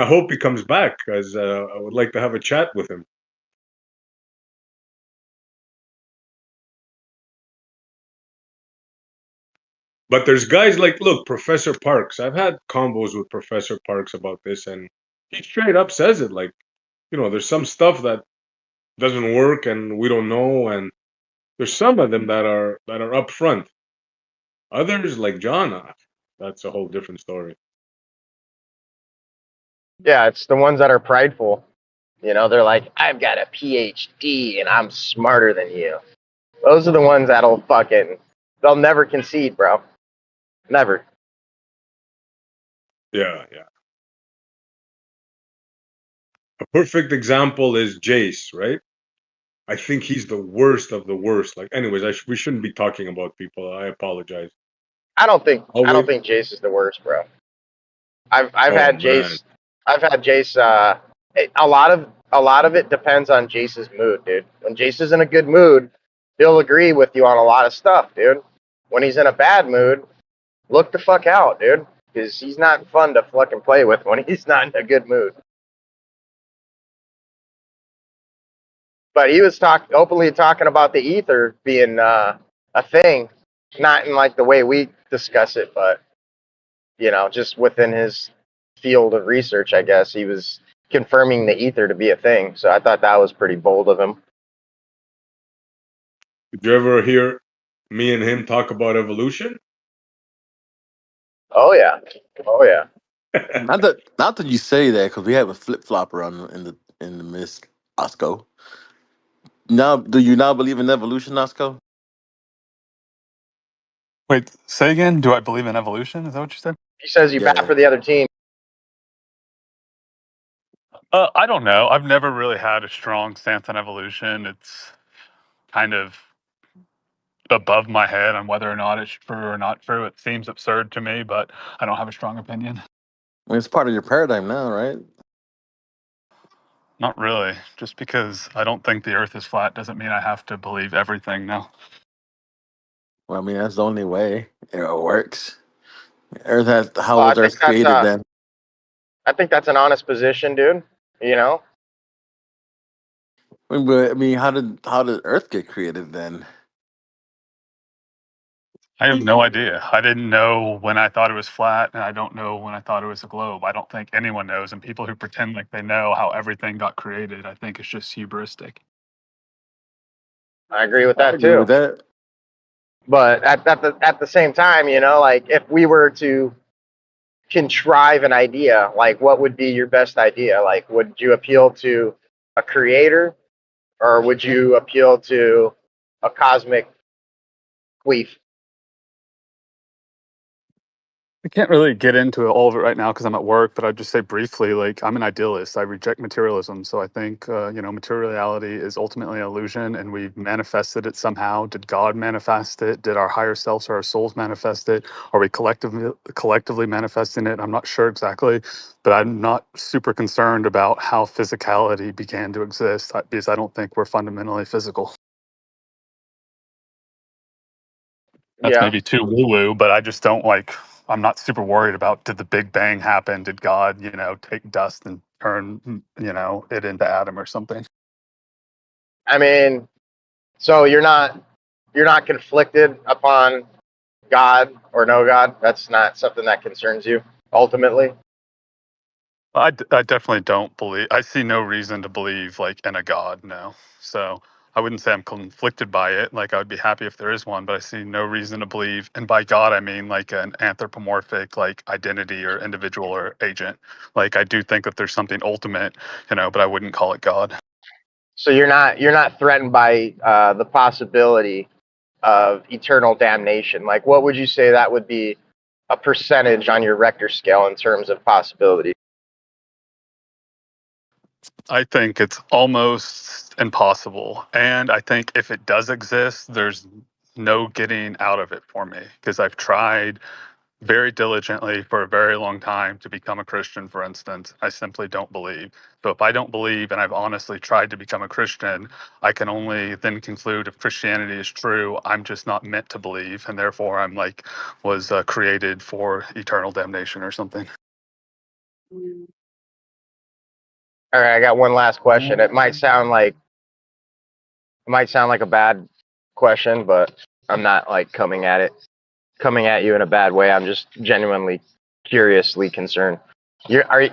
I hope he comes back because I would like to have a chat with him. But there's guys like, look, Professor Parks. I've had combos with Professor Parks about this, and he straight up says it. Like, there's some stuff that doesn't work, and we don't know, and there's some of them that are upfront. Others, like John, that's a whole different story. Yeah, it's the ones that are prideful. They're like, I've got a PhD and I'm smarter than you. Those are the ones they'll never concede, bro. Never. Yeah, yeah. A perfect example is Jace, right? I think he's the worst of the worst. Like, anyways, we shouldn't be talking about people. I apologize. I don't Always. think Jace is the worst, bro. I've Oh had man. Jace. I've had Jace. A lot of it depends on Jace's mood, dude. When Jace is in a good mood, he'll agree with you on a lot of stuff, dude. When he's in a bad mood, look the fuck out, dude, because he's not fun to fucking play with when he's not in a good mood. But he was openly talking about the ether being a thing, not in like the way we discuss it, but just within his field of research, I guess he was confirming the ether to be a thing. So I thought that was pretty bold of him. Did you ever hear me and him talk about evolution? Oh yeah, oh yeah. Not that you say that, because we have a flip flopper in the midst, Osko. Now, do you now believe in evolution, Osko? Wait, say again. Do I believe in evolution? Is that what you said? He says you bat Yeah. for the other team. I don't know. I've never really had a strong stance on evolution. It's kind of above my head on whether or not it's true or not true. It seems absurd to me, but I don't have a strong opinion. I mean, it's part of your paradigm now, right? Not really. Just because I don't think the Earth is flat doesn't mean I have to believe everything now. Well, I mean, that's the only way it works. Earth has how Well, was Earth created then? I think that's an honest position, dude. You know, I mean, how did Earth get created then? I have no idea. I didn't know when I thought it was flat, and I don't know when I thought it was a globe. I don't think anyone knows. And people who pretend like they know how everything got created, I think it's just hubristic. I agree with I that agree with too. that. But at the same time, like if we were to contrive an idea, like what would be your best idea? Like, would you appeal to a creator, or would you appeal to a cosmic queef? I can't really get into all of it right now because I'm at work, but I'd just say briefly, like, I'm an idealist. I reject materialism. So I think, materiality is ultimately an illusion and we've manifested it somehow. Did God manifest it? Did our higher selves or our souls manifest it? Are we collectively manifesting it? I'm not sure exactly, but I'm not super concerned about how physicality began to exist because I don't think we're fundamentally physical. That's Yeah, maybe too woo-woo, but I just don't like. I'm not super worried about did the Big Bang happen? Did God, take dust and turn, it into atom or something? I mean, so you're not conflicted upon God or no God. That's not something that concerns you ultimately. I definitely don't believe. I see no reason to believe like in a God. No, so I wouldn't say I'm conflicted by it. Like I would be happy if there is one, but I see no reason to believe. And by God, I mean like an anthropomorphic like identity or individual or agent. Like I do think that there's something ultimate, but I wouldn't call it God. So you're not threatened by the possibility of eternal damnation. Like, what would you say that would be a percentage on your Richter scale in terms of possibility? I think it's almost impossible. And I think if it does exist, there's no getting out of it for me because I've tried very diligently for a very long time to become a Christian, for instance. I simply don't believe. So if I don't believe and I've honestly tried to become a Christian, I can only then conclude if Christianity is true, I'm just not meant to believe. And therefore, I'm like, was created for eternal damnation or something. All right, I got one last question. It might sound like a bad question, but I'm not like coming at you in a bad way. I'm just genuinely curiously concerned. You're, are you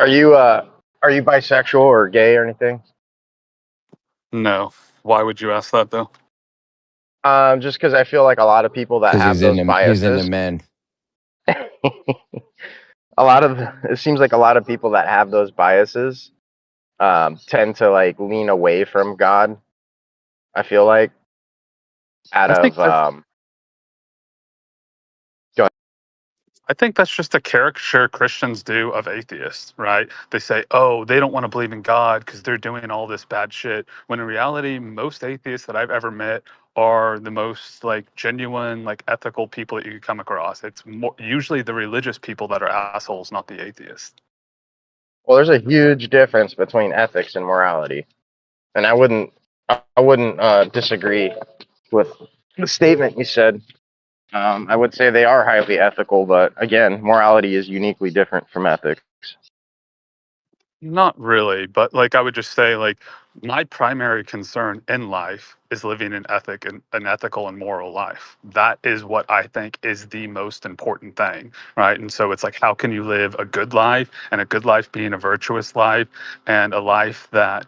are you bisexual or gay or anything? No. Why would you ask that though? Just because I feel like a lot of people that Because have those he's into biases, men. it seems like a lot of people that have those biases tend to like lean away from God. I feel like out I think of go ahead. I think that's just a caricature Christians do of atheists, right? They say, oh, they don't want to believe in God because they're doing all this bad shit. When in reality, most atheists that I've ever met are the most like genuine, like ethical people that you could come across. It's more, usually the religious people that are assholes, not the atheists. Well, there's a huge difference between ethics and morality, and I wouldn't disagree with the statement you said. I would say they are highly ethical, but again, morality is uniquely different from ethics. Not really, but like I would just say, like my primary concern in life is living an ethical and moral life. That is what I think is the most important thing, right? And so it's like, how can you live a good life, and a good life being a virtuous life and a life that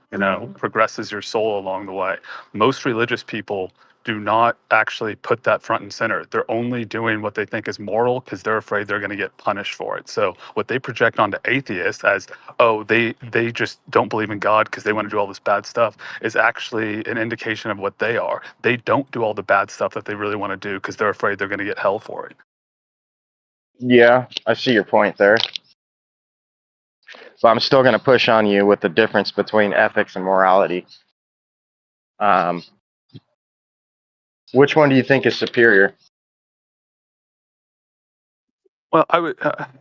progresses your soul along the way. Most religious people do not actually put that front and center. They're only doing what they think is moral because they're afraid they're going to get punished for it. So what they project onto atheists as, oh, they just don't believe in God because they want to do all this bad stuff, is actually an indication of what they are. They don't do all the bad stuff that they really want to do because they're afraid they're going to get hell for it. Yeah, I see your point there. But I'm still going to push on you with the difference between ethics and morality. Um, which one do you think is superior? Well, I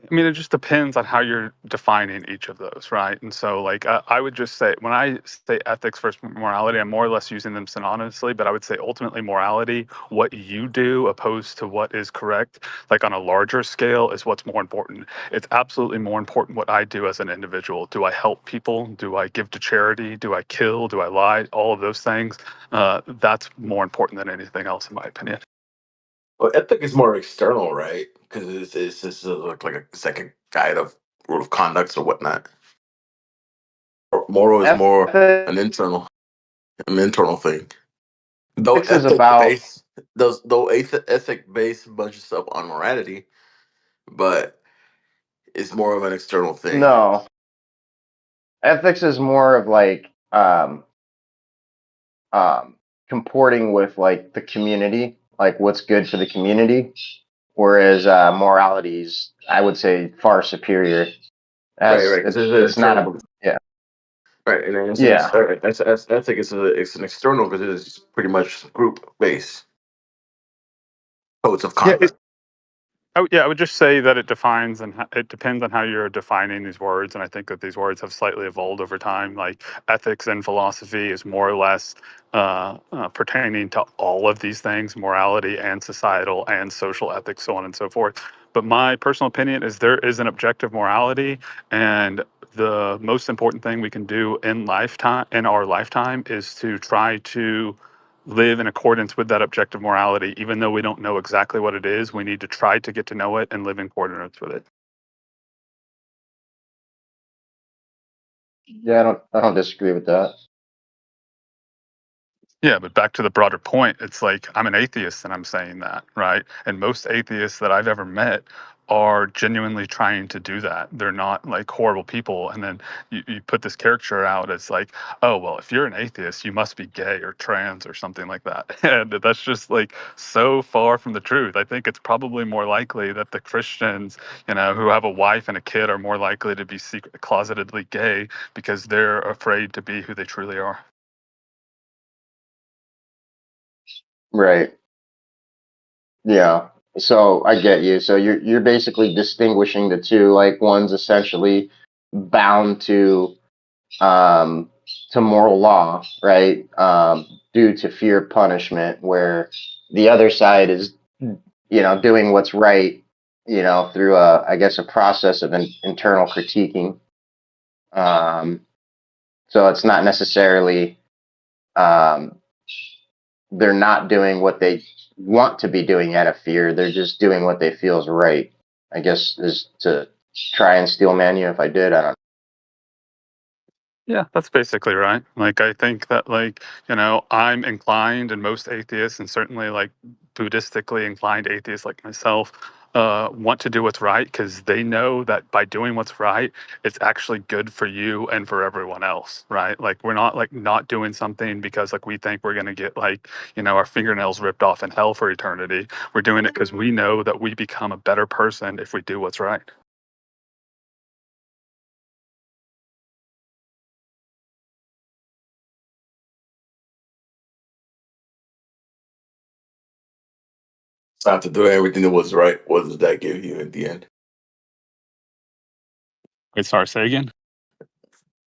mean, it just depends on how you're defining each of those, right? And so, like, I would just say, when I say ethics versus morality, I'm more or less using them synonymously, but I would say ultimately morality, what you do opposed to what is correct, like on a larger scale, is what's more important. It's absolutely more important what I do as an individual. Do I help people? Do I give to charity? Do I kill? Do I lie? All of those things. That's more important than anything else, in my opinion. Well, ethic is more external, right? Because it's just like a second guide of rule of conduct or whatnot. Moral is more Ethics an internal thing. Though is about ethic based bunches up on morality, but it's more of an external thing. no. Ethics is more of like um, comporting with like the community, like what's good for the community. Whereas morality is, I would say, far superior. Right, As right. Because it's not a yeah right, and in a sense, yeah ethic is it's an external because it's pretty much group based codes of Yeah, conduct. I would just say that it defines and it depends on how you're defining these words, and I think that these words have slightly evolved over time. Like ethics and philosophy is more or less pertaining to all of these things: morality and societal and social ethics, so on and so forth. But my personal opinion is there is an objective morality, and the most important thing we can do in our lifetime is to try to live in accordance with that objective morality. Even though we don't know exactly what it is, we need to try to get to know it and live in accordance with it. yeah. I don't disagree with that. Yeah, but back to the broader point, it's like I'm an atheist and I'm saying that, right? And most atheists that I've ever met are genuinely trying to do that. They're not like horrible people. And then you put this caricature out as like, oh, well, if you're an atheist, you must be gay or trans or something like that. And that's just like so far from the truth. I think it's probably more likely that the Christians, who have a wife and a kid are more likely to be closetedly gay because they're afraid to be who they truly are. Right. Yeah. So I get you. So you're basically distinguishing the two. Like one's essentially bound um, to moral law, right? Due to fear of punishment, where the other side is, doing what's right, through I guess, a process of internal critiquing. Um, So it's not necessarily they're not doing what they want to be doing out of fear. They're just doing what they feel is right. I guess is to try and steel man you if I did. I don't know. Yeah, that's basically right. Like, I think that, like, I'm inclined, and most atheists, and certainly like Buddhistically inclined atheists like myself, want to do what's right because they know that by doing what's right, it's actually good for you and for everyone else, right? Like, we're not like not doing something because like we think we're gonna get like, our fingernails ripped off in hell for eternity. We're doing it because we know that we become a better person if we do what's right. So after doing everything that was right, what does that give you at the end? Wait, sorry, say again.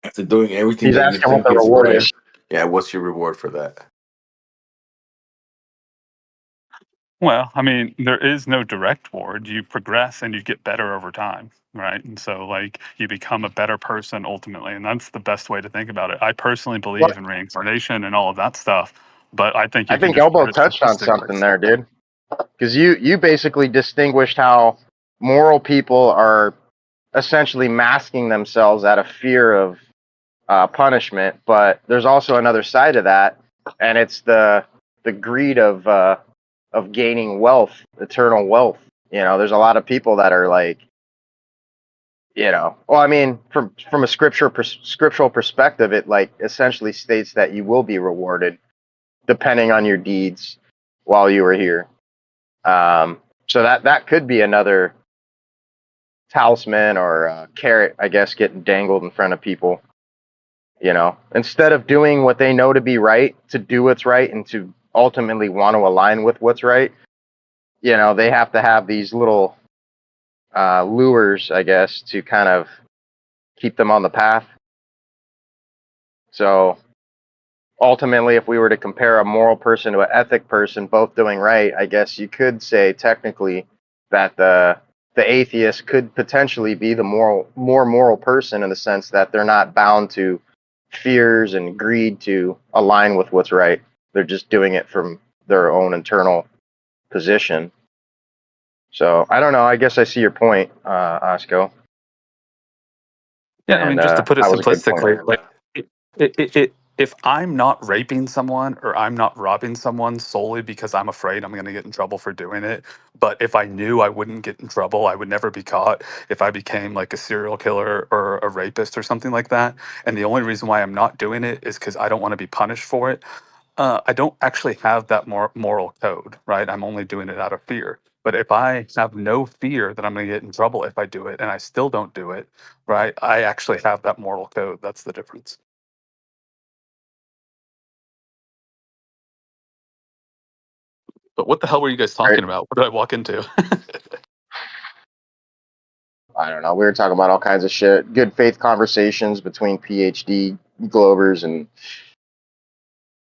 After doing everything He's that you asking what think the is reward right, is. yeah, what's your reward for that? Well, I mean, there is no direct reward. You progress and you get better over time, right? And so, like, you become a better person ultimately, and that's the best way to think about it. I personally Well, believe in reincarnation and all of that stuff, but I think I you can think just view Elbow it touched on simplistically. something there, dude. Because you basically distinguished how moral people are essentially masking themselves out of fear of punishment, but there's also another side of that, and it's the greed of gaining wealth, eternal wealth. There's a lot of people that are like, well, I mean, from a scriptural perspective, it like essentially states that you will be rewarded depending on your deeds while you were here. So that could be another talisman or carrot, I guess, getting dangled in front of people. Instead of doing what they know to be right, to do what's right and to ultimately want to align with what's right, they have to have these little lures, I guess, to kind of keep them on the path. So ultimately, if we were to compare a moral person to an ethic person, both doing right, I guess you could say technically that the atheist could potentially be the more moral person in the sense that they're not bound to fears and greed to align with what's right. They're just doing it from their own internal position. So I don't know. I guess I see your point, Osko, Yeah, I and mean, just to put it that was a good point. simplistically, like, if I'm not raping someone or I'm not robbing someone solely because I'm afraid I'm going to get in trouble for doing it, but if I knew I wouldn't get in trouble, I would never be caught if I became like a serial killer or a rapist or something like that. And the only reason why I'm not doing it is because I don't want to be punished for it. I don't actually have that moral code, right? I'm only doing it out of fear. But if I have no fear that I'm going to get in trouble if I do it and I still don't do it, right? I actually have that moral code. That's the difference. But what the hell were you guys Right? talking about? What did I walk into? I don't know. We were talking about all kinds of shit. Good faith conversations between PhD Glovers and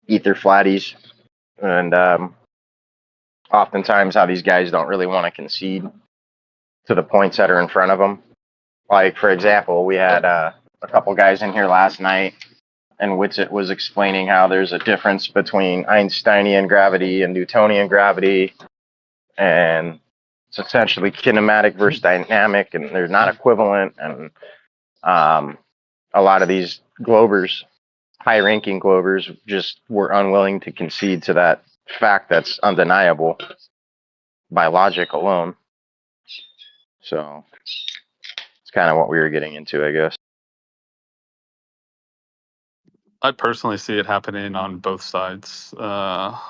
ether flatties, and oftentimes how these guys don't really want to concede to the points that are in front of them. Like, for example, we had a couple guys in here last night, and Witsit was explaining how there's a difference between Einsteinian gravity and Newtonian gravity, and it's essentially kinematic versus dynamic, and they're not equivalent. And um, a lot of these Globers, high-ranking Globers, just were unwilling to concede to that fact that's undeniable by logic alone. So it's kind of what we were getting into, I guess. I personally see it happening on both sides. Flat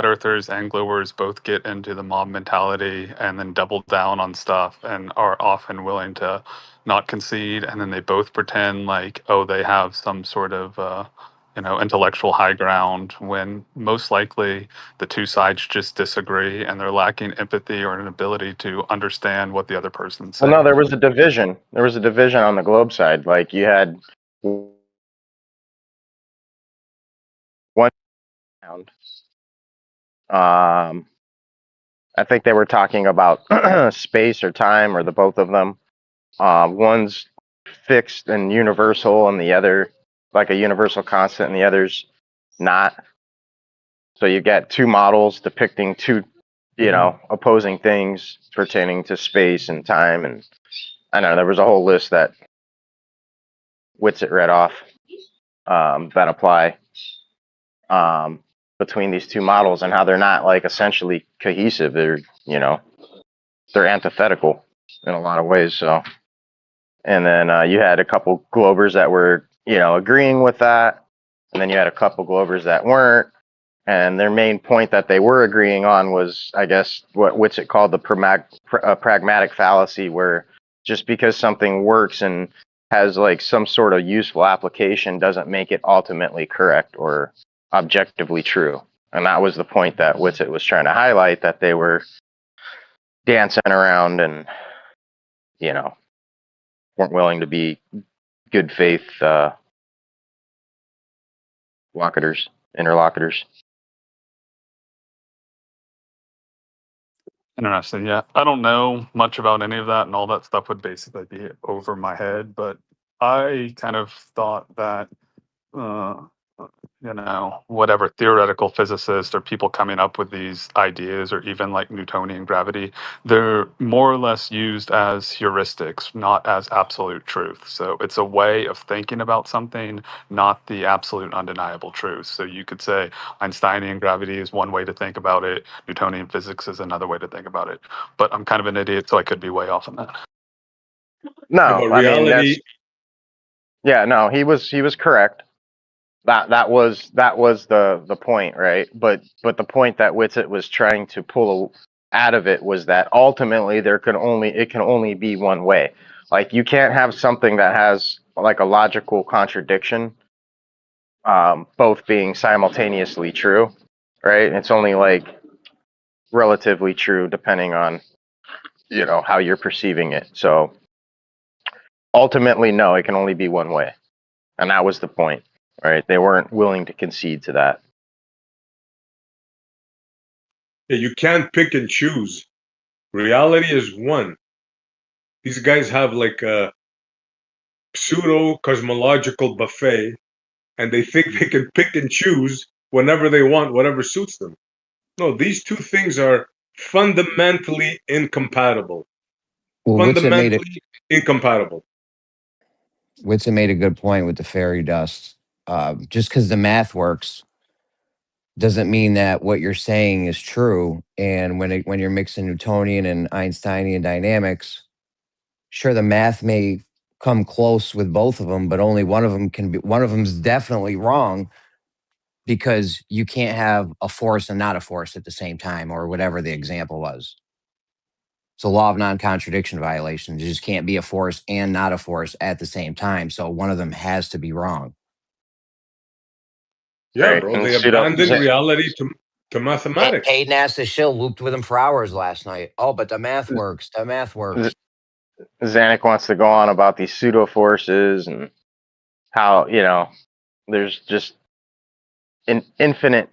earthers and glowers both get into the mob mentality and then double down on stuff and are often willing to not concede. And then they both pretend like, oh, they have some sort of, intellectual high ground when most likely the two sides just disagree and they're lacking empathy or an ability to understand what the other person's Well, no, saying. there was a division. There was a division on the globe side. Like you had one round. I think they were talking about space or time or the both of them. One's fixed and universal, and the other like a universal constant, and the other's not. So you get two models depicting two, opposing things pertaining to space and time, and I know there was a whole list that Witsit read off that apply between these two models and how they're not like essentially cohesive. They're antithetical in a lot of ways. So, and then you had a couple Globers that were agreeing with that, and then you had a couple Globers that weren't. And their main point that they were agreeing on was, I guess, what Witsit called the pragmatic fallacy, where just because something works and has like some sort of useful application doesn't make it ultimately correct or objectively true. And that was the point that Witsit was trying to highlight, that they were dancing around and, weren't willing to be good faith interlocutors. Interesting. Yeah. I don't know much about any of that, and all that stuff would basically be over my head. But I kind of thought that, uh, whatever theoretical physicists or people coming up with these ideas, or even like Newtonian gravity, they're more or less used as heuristics, not as absolute truth. So it's a way of thinking about something, not the absolute undeniable truth. So you could say Einsteinian gravity is one way to think about it, Newtonian physics is another way to think about it. But I'm kind of an idiot, so I could be way off on that. Yeah, No, but I mean reality, no, he was correct. That was the point, right? But the point that Witsit was trying to pull out of it was that ultimately it can only be one way. Like, you can't have something that has like a logical contradiction, both being simultaneously true, right? It's only like relatively true depending on how you're perceiving it. So ultimately, no, it can only be one way, and that was the point, right? They weren't willing to concede to that. yeah, you can't pick and choose. Reality is one. These guys have like a pseudo cosmological buffet, and they think they can pick and choose whenever they want, whatever suits them. No, these two things are fundamentally incompatible. Well, Fundamentally incompatible. Whitson made a good point with the fairy dust. Just because the math works doesn't mean that what you're saying is true. And when you're mixing Newtonian and Einsteinian dynamics, sure, the math may come close with both of them, but only one of them's definitely wrong, because you can't have a force and not a force at the same time, or whatever the example was. It's a law of non-contradiction violation. You just can't be a force and not a force at the same time. So one of them has to be wrong. Yeah, Right. bro. And They abandoned reality to mathematics. Hayden asked the shill, looped with him for hours last night. Oh, but the math works. The math works. Zanuck wants to go on about these pseudo forces and how there's just infinite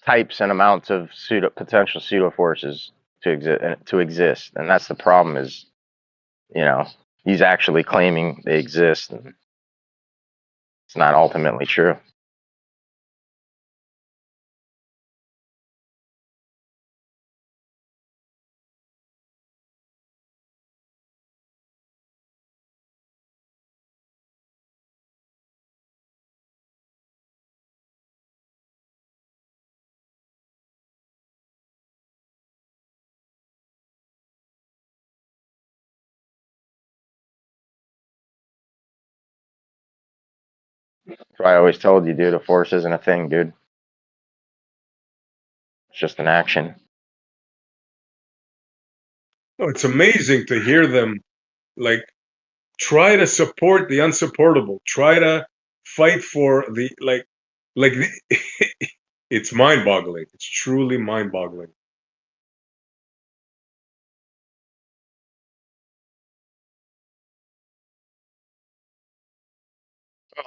types and amounts of potential pseudo forces to exist, and that's the problem. Is he's actually claiming they exist, and it's not ultimately true. That's why I always told you, dude, a force isn't a thing, dude. It's just an action. No, it's amazing to hear them like try to support the unsupportable, try to fight for the it's mind-boggling. It's truly mind-boggling.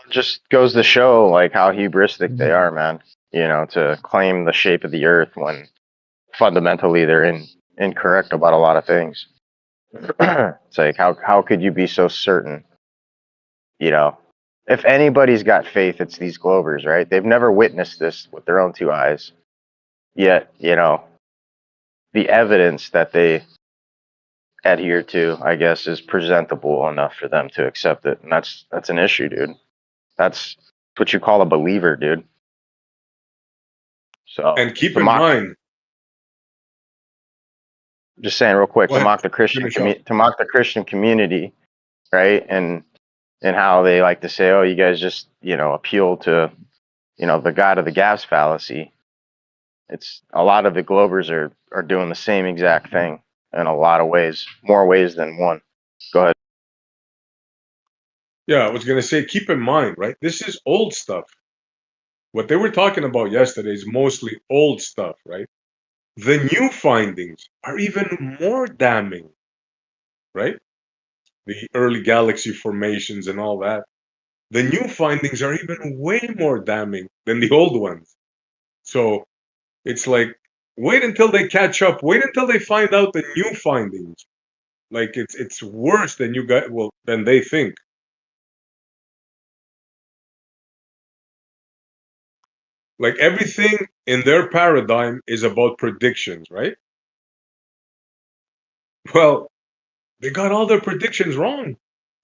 It just goes to show like how hubristic they are, man. To claim the shape of the Earth when fundamentally they're incorrect about a lot of things. It's like, how could you be so certain you know, if anybody's got faith, it's these Glovers, right? They've never witnessed this with their own two eyes. Yet, you know, the evidence that they adhere to, I guess, is presentable enough for them to accept it. And that's an issue, dude. That's what you call a believer, dude. So And keep to in mock, mind, just saying real quick, go to ahead, mock the Christian finish off. to mock the Christian community, right? And how they like to say, oh, you guys just, you know, appeal to, you know, the God of the gas fallacy. It's a lot of the Glovers are doing the same exact thing in a lot of ways, more ways than one. Go ahead. Yeah, I was gonna say, keep in mind, right? This is old stuff. What they were talking about yesterday is mostly old stuff, right? The new findings are even more damning, right? The early galaxy formations and all that. The new findings are even way more damning than the old ones. So it's like, wait until they catch up. Wait until they find out the new findings. Like it's worse than you got. Well, than they think. Like everything in their paradigm is about predictions, right? Well, they got all their predictions wrong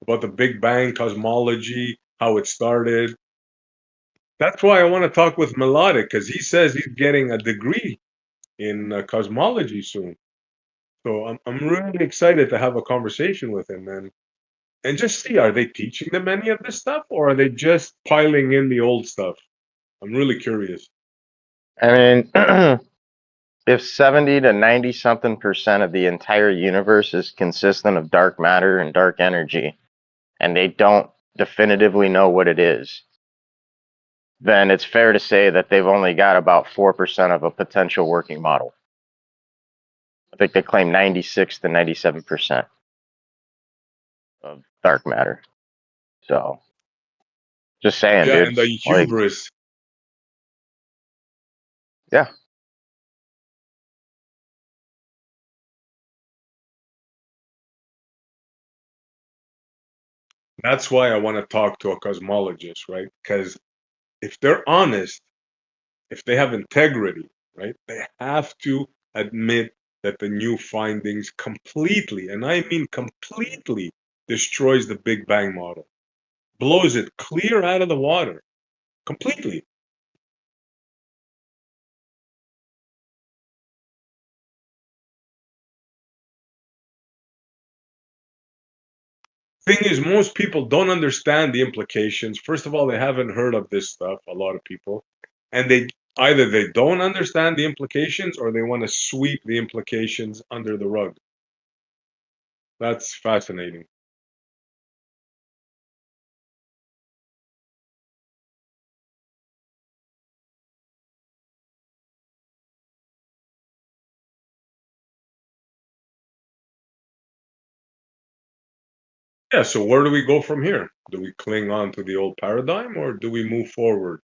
about the Big Bang, cosmology, how it started. That's why I want to talk with Melodic because he says he's getting a degree in cosmology soon. So I'm really excited to have a conversation with him and just see, are they teaching them any of this stuff or are they just piling in the old stuff? I'm really curious. I mean, if 70 to 90 something percent of the entire universe is consistent of dark matter and dark energy, and they don't definitively know what it is, then it's fair to say that they've only got about 4% of a potential working model. I think they claim 96 to 97% of dark matter. So, just saying, Yeah, dude. and the Like, hubris. yeah. That's why I want to talk to a cosmologist, right? Because if they're honest, if they have integrity, right, they have to admit that the new findings completely, and I mean completely, destroys the Big Bang model, blows it clear out of the water, completely. Thing is, most people don't understand the implications. First of all, they haven't heard of this stuff, a lot of people, and they either they don't understand the implications or they want to sweep the implications under the rug. That's fascinating. Yeah, so where do we go from here? Do we cling on to the old paradigm or do we move forward?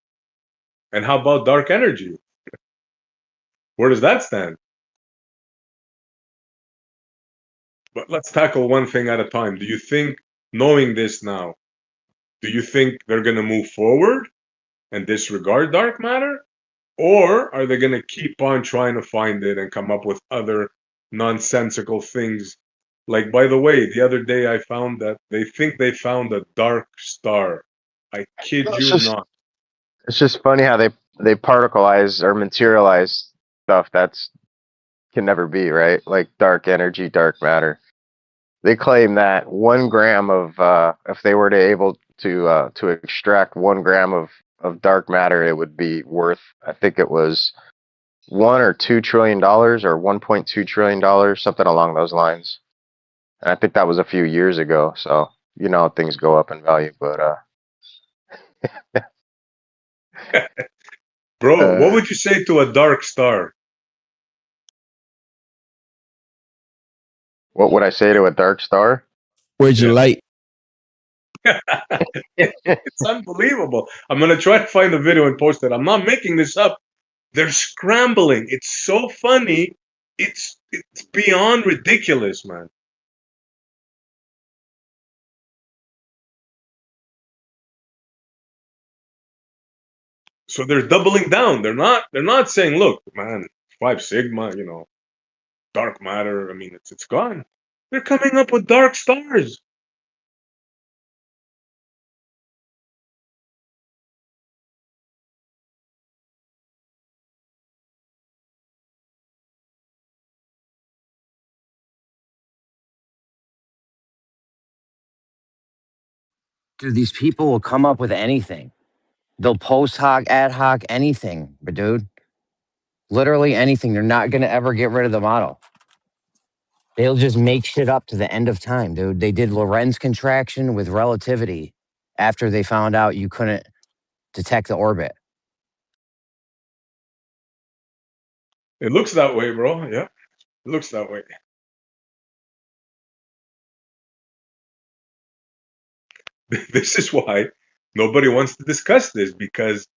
And how about dark energy? Where does that stand? But let's tackle one thing at a time. Do you think, knowing this now, do you think they're going to move forward and disregard dark matter? Or are they going to keep on trying to find it and come up with other nonsensical things? Like, by the way, the other day I found that they think they found a dark star. I kid It's you just not. it's just funny how they particleize or materialize stuff that's can never be, right? Like dark energy, dark matter. They claim that 1 gram of if they were to extract 1 gram of dark matter, it would be worth, I think it was $1 or $2 trillion or $1.2 trillion, something along those lines. And I think that was a few years ago. So you know things go up in value, but Bro, what uh, would you say to a dark star? what would I say to a dark star? Where's your Yeah. light? It's unbelievable. I'm gonna try to find the video and post it. I'm not making this up. They're scrambling. It's so funny. It's beyond ridiculous, man. So they're doubling down. They're not saying, look, man, 5 sigma, dark matter. I mean, it's gone. They're coming up with dark stars. Dude, these people will come up with anything. They'll post hoc, ad hoc, anything, but dude, literally anything. They're not gonna ever get rid of the model. They'll just make shit up to the end of time, dude. They did Lorentz contraction with relativity after they found out you couldn't detect the orbit. It looks that way, bro. Yeah, it looks that way. This is why nobody wants to discuss this, because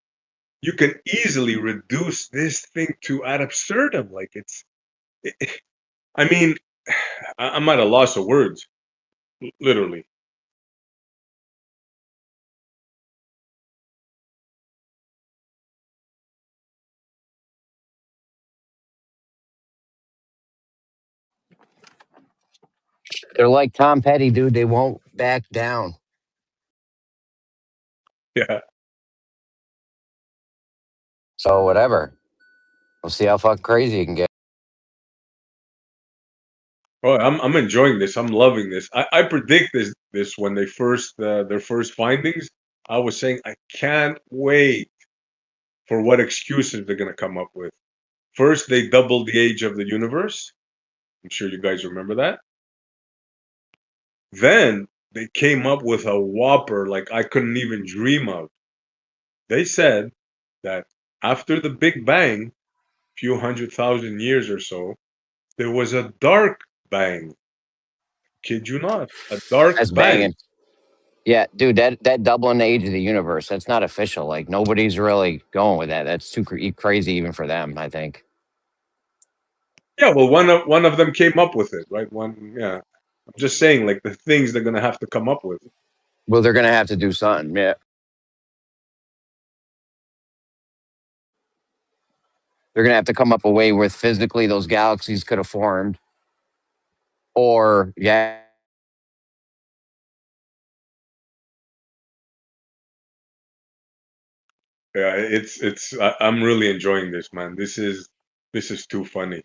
you can easily reduce this thing to ad absurdum. Like I mean, I'm at a loss of words, literally. They're like Tom Petty, dude. They won't back down. Yeah. So whatever. We'll see how fucking crazy it can get. Oh, I'm enjoying this. I'm loving this. I predict this when they first their first findings. I was saying I can't wait for what excuses they're gonna come up with. First, they doubled the age of the universe. I'm sure you guys remember that. Then they came up with a whopper like I couldn't even dream of. They said that after the Big Bang, few 100,000 years or so, there was a dark bang. Kid you not, a dark That's bang. banging. Yeah, dude, that doubling the age of the universe, that's not official. Like nobody's really going with that. That's too crazy even for them, I think. Yeah, well, one of them came up with it, right? Yeah. I'm just saying, like the things they're gonna have to come up with. Well, they're gonna have to do something. Yeah. They're gonna have to come up a way where physically those galaxies could have formed. Or yeah. Yeah, I'm really enjoying this, man. This is too funny.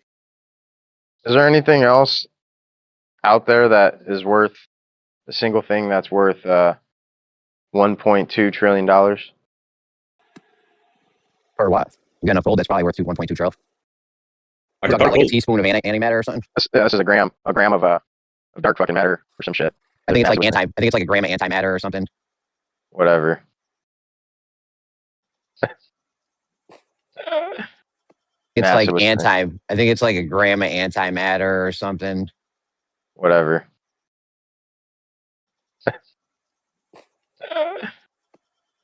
Is there anything else out there that is worth a single thing that's worth $1.2 trillion? Or what? You got enough gold that's probably worth 1.2 trillion. I Talking dark about like a gold. teaspoon of antimatter or something. This is a gram of dark fucking matter or some shit. I think it's That's like what's- I think it's like a gram of antimatter or something. Whatever. It's NASA like was I think it's like a gram of antimatter or something. whatever. I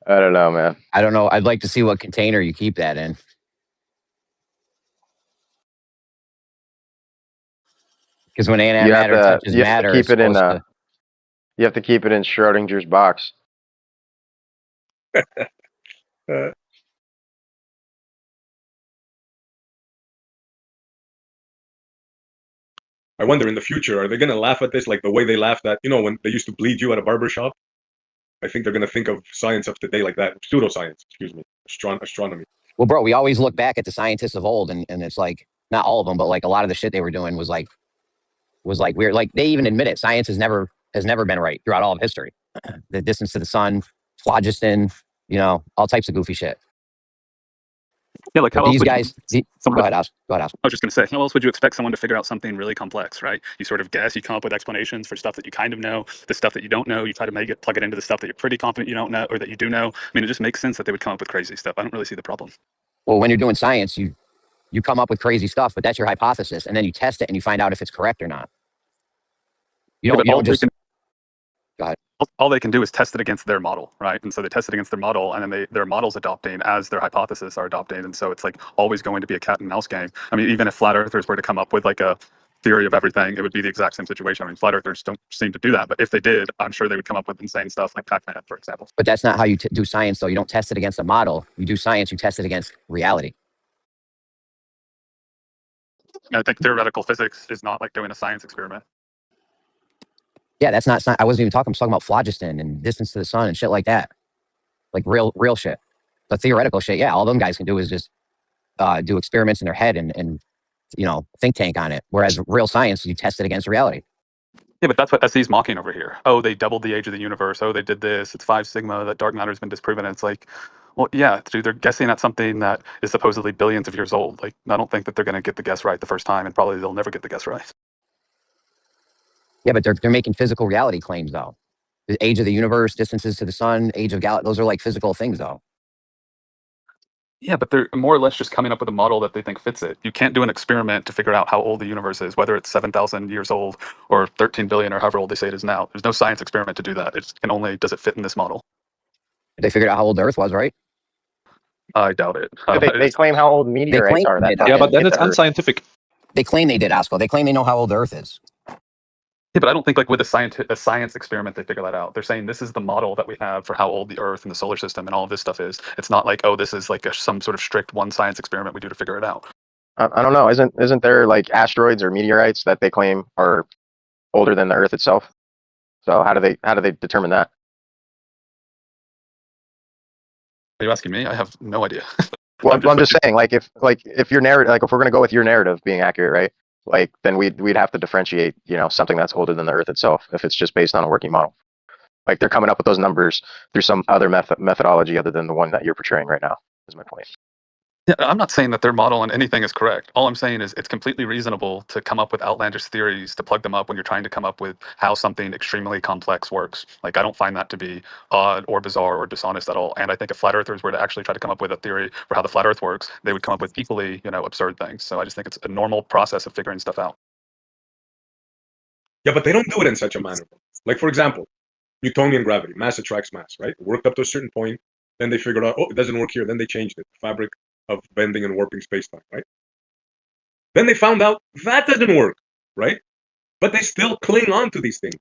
don't know, man. I don't know. I'd like to see what container you keep that in. Because when antimatter touches matter, it's keep it in. supposed to. You have to keep it in Schrodinger's box. Uh, I wonder in the future, are they gonna laugh at this like the way they laughed at, when they used to bleed you at a barber shop? I think they're gonna think of science of today like that. Pseudoscience, excuse me. Astronomy. Well, bro, we always look back at the scientists of old, and it's like not all of them, but like a lot of the shit they were doing was like weird. Like they even admit it. Science has never been right throughout all of history. The distance to the sun, phlogiston, all types of goofy shit. Yeah, like how else These would guys, someone go ahead, Oz. I was just going to say, how else would you expect someone to figure out something really complex, right? You sort of guess, you come up with explanations for stuff that you kind of know, the stuff that you don't know, you try to plug it into the stuff that you're pretty confident you don't know or that you do know. I mean, it just makes sense that they would come up with crazy stuff. I don't really see the problem. Well, when you're doing science, you come up with crazy stuff, but that's your hypothesis, and then you test it and you find out if it's correct or not. You don't just. Go ahead. All they can do is test it against their model, right? And so they test it against their model, and then their model's adopting as their hypothesis are adopting, and so it's like always going to be a cat and mouse game. I mean, even if flat earthers were to come up with like a theory of everything, it would be the exact same situation. I mean, flat earthers don't seem to do that, but if they did, I'm sure they would come up with insane stuff like Pac-Man, for example. But that's not how you do science, though. You don't test it against a model. You do science, you test it against reality. I think theoretical physics is not like doing a science experiment. Yeah, that's not science. I wasn't even talking. I'm talking about phlogiston and distance to the sun and shit like that. Like real shit. The theoretical shit, yeah, all them guys can do is just do experiments in their head and think tank on it. Whereas real science, you test it against reality. Yeah, but that's what SE's mocking over here. Oh, they doubled the age of the universe. Oh, they did this. It's 5 sigma. That dark matter has been disproven. And it's like, well, yeah, dude, they're guessing at something that is supposedly billions of years old. Like, I don't think that they're going to get the guess right the first time, and probably they'll never get the guess right. Yeah, but they're making physical reality claims, though. The age of the universe, distances to the sun, age of galaxies, those are like physical things, though. Yeah, but they're more or less just coming up with a model that they think fits it. You can't do an experiment to figure out how old the universe is, whether it's 7,000 years old or 13 billion or however old they say it is now. There's no science experiment to do that. It can only, does it fit in this model? They figured out how old the Earth was, right? I doubt it. They claim how old meteorites are. That Yeah, but then hit it's the Earth. unscientific. They claim they did, Osko. They claim they know how old the Earth is. Yeah, but I don't think like with a science experiment they figure that out. They're saying this is the model that we have for how old the Earth and the solar system and all of this stuff is. It's not like, oh, this is like some sort of strict one science experiment we do to figure it out. I don't know. Isn't there like asteroids or meteorites that they claim are older than the Earth itself? So how do they determine that? Are you asking me? I have no idea. Well, I'm just saying, like if your narrative, like if we're gonna go with your narrative being accurate, right? Like then we'd have to differentiate, something that's older than the Earth itself if it's just based on a working model. Like they're coming up with those numbers through some other methodology other than the one that you're portraying right now. Is my point. Yeah, I'm not saying that their model on anything is correct. All I'm saying is it's completely reasonable to come up with outlandish theories to plug them up when you're trying to come up with how something extremely complex works. Like, I don't find that to be odd or bizarre or dishonest at all. And I think if flat earthers were to actually try to come up with a theory for how the flat earth works, they would come up with equally, absurd things. So I just think it's a normal process of figuring stuff out. Yeah, but they don't do it in such a manner. Like, for example, Newtonian gravity, mass attracts mass, right? It worked up to a certain point, then they figured out, oh, it doesn't work here. Then they changed it, the fabric of bending and warping space-time, right? Then they found out that doesn't work, right? But they still cling on to these things. Do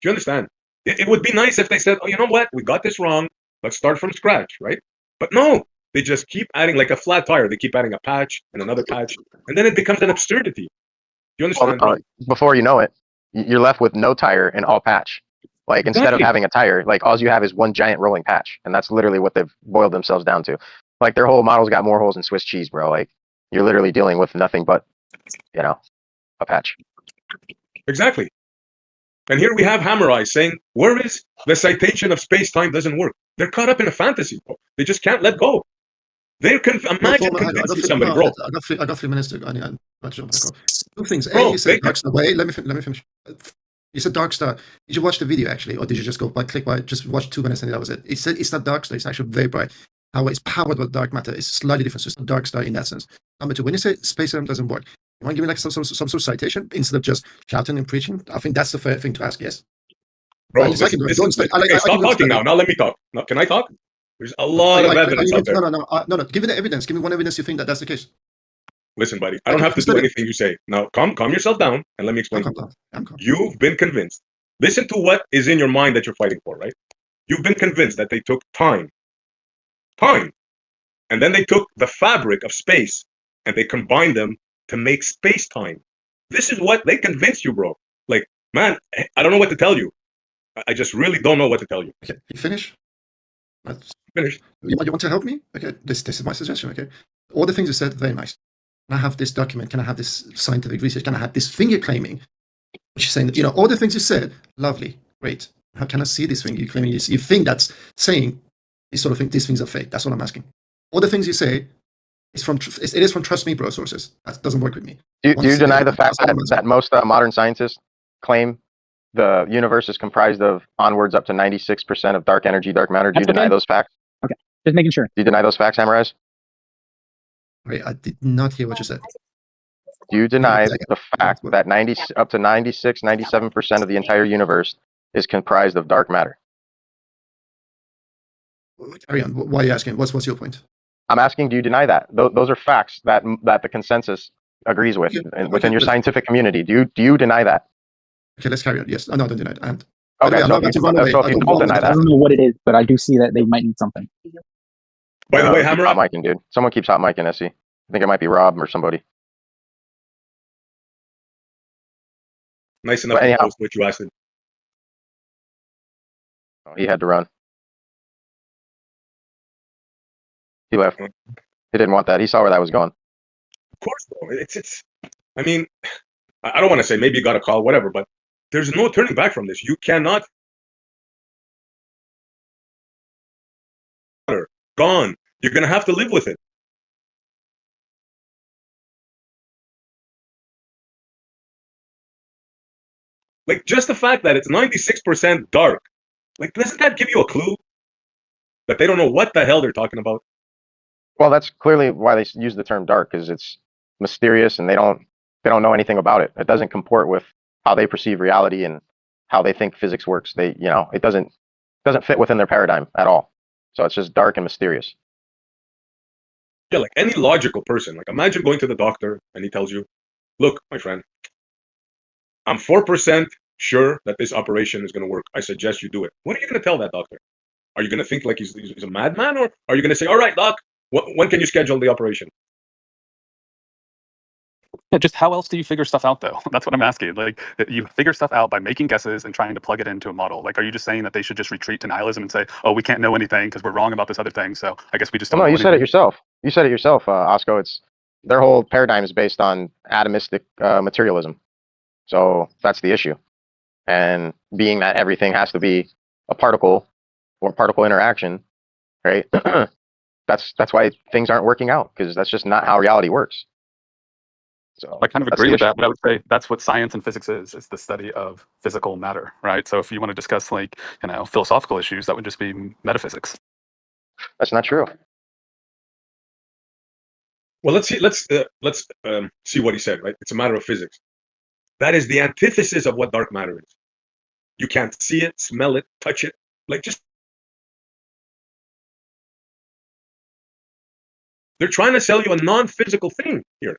you understand? It would be nice if they said, oh, you know what? We got this wrong. Let's start from scratch, right? But no, they just keep adding, like a flat tire. They keep adding a patch and another patch, and then it becomes an absurdity. Do you understand? Before you know it, you're left with no tire and all patch. Like instead of having a tire, like all you have is one giant rolling patch, and that's literally what they've boiled themselves down to. Like their whole model's got more holes than Swiss cheese, bro. Like you're literally dealing with nothing but, a patch. Exactly. And here we have Hammer Eyes saying, where is the citation of space-time doesn't work? They're caught up in a fantasy, bro. They just can't let go. They're imagine convincing somebody, bro. I got 3 minutes to go. I need to jump back off. 2 things. Bro, you said Dark Star. Wait, let me finish. You said Dark Star. Did you watch the video actually, or did you just go just watch 2 minutes and that was it? It said it's not Dark Star. It's actually very bright. How it's powered by dark matter. It's slightly different. So it's not Dark Star in that sense. Number 2, when you say space-time doesn't work, you want to give me like some sort of citation instead of just shouting and preaching? I think that's the fair thing to ask. Yes. Bro, stop talking now. Now let me talk. Now, can I talk? There's a lot of evidence out there. No. Give me the evidence. Give me one evidence you think that's the case. Listen, buddy, I don't have to do anything you say. Now, calm yourself down and let me explain. You've been convinced. Listen to what is in your mind that you're fighting for, right? You've been convinced that they took time, and then they took the fabric of space and they combined them to make space-time. This is what they convinced you, bro. Like, man, I don't know what to tell you. I just really don't know what to tell you. Okay, you finish? Finished. You want to help me? Okay, this is my suggestion. Okay, all the things you said, very nice. Can I have this document? Can I have this scientific research? Can I have this thing you're claiming? Which is saying that, all the things you said, lovely, great. How can I see this thing you're claiming? You think that's saying these sort of things, these things are fake. That's what I'm asking. All the things you say it is from trust me, bro sources. That doesn't work with me. Do you deny the fact that most modern scientists claim the universe is comprised of onwards up to 96% of dark energy, dark matter? Do you deny those facts? Okay, just making sure. Do you deny those facts, Hammer? Wait, I did not hear what you said. Do you deny the fact that up to 96, 97% of the entire universe is comprised of dark matter? Carry on. Why are you asking? What's your point? I'm asking, do you deny that? Those are facts that the consensus agrees with Okay, within your let's, scientific community. Do you deny that? okay, let's carry on. Yes, no, don't deny it. And by the Okay, way, I'm so not about to run away. so if I you don't don't run deny away. I that, don't know what it is, but I do see that they might need something. By the way, keep Hammer hot up. micing, dude. Someone keeps hot micing SE. I think it might be Rob or somebody. Nice enough But to anyhow, post what you asked him. he had to run. He left. Of He didn't want that. He saw where that was going. course, bro. It's. I mean, I don't want to say maybe you got a call, whatever, but there's no turning back from this. You cannot. Gone. You're gonna have to live with it. Like just the fact that it's 96% dark. Like, doesn't that give you a clue that they don't know what the hell they're talking about? Well, that's clearly why they use the term dark, because it's mysterious and they don't know anything about it. It doesn't comport with how they perceive reality and how they think physics works. It doesn't fit within their paradigm at all. So it's just dark and mysterious. Yeah, like any logical person. Like, imagine going to the doctor and he tells you, "Look, my friend, I'm 4% sure that this operation is going to work. I suggest you do it." What are you going to tell that doctor? Are you going to think like he's a madman, or are you going to say, "All right, doc, when can you schedule the operation?" Yeah, just how else do you figure stuff out, though? That's what I'm asking. Like, you figure stuff out by making guesses and trying to plug it into a model. Like, are you just saying that they should just retreat to nihilism and say, "Oh, we can't know anything because we're wrong about this other thing, so I guess we just don't Well, no, know you said it anything"? yourself. You said it yourself, Osko. It's their whole paradigm is based on atomistic materialism. So that's the issue. And being that everything has to be a particle or particle interaction, right? That's why things aren't working out, because that's just not how reality works. So I kind of that's agree the with issue. that, but I would say that's what science and physics is. It's the study of physical matter, right? So if you want to discuss like, philosophical issues, that would just be metaphysics. That's not true. Well, let's see. Let's see what he said. Right? It's a matter of physics. That is the antithesis of what dark matter is. You can't see it, smell it, touch it. Like, just they're trying to sell you a non-physical thing here.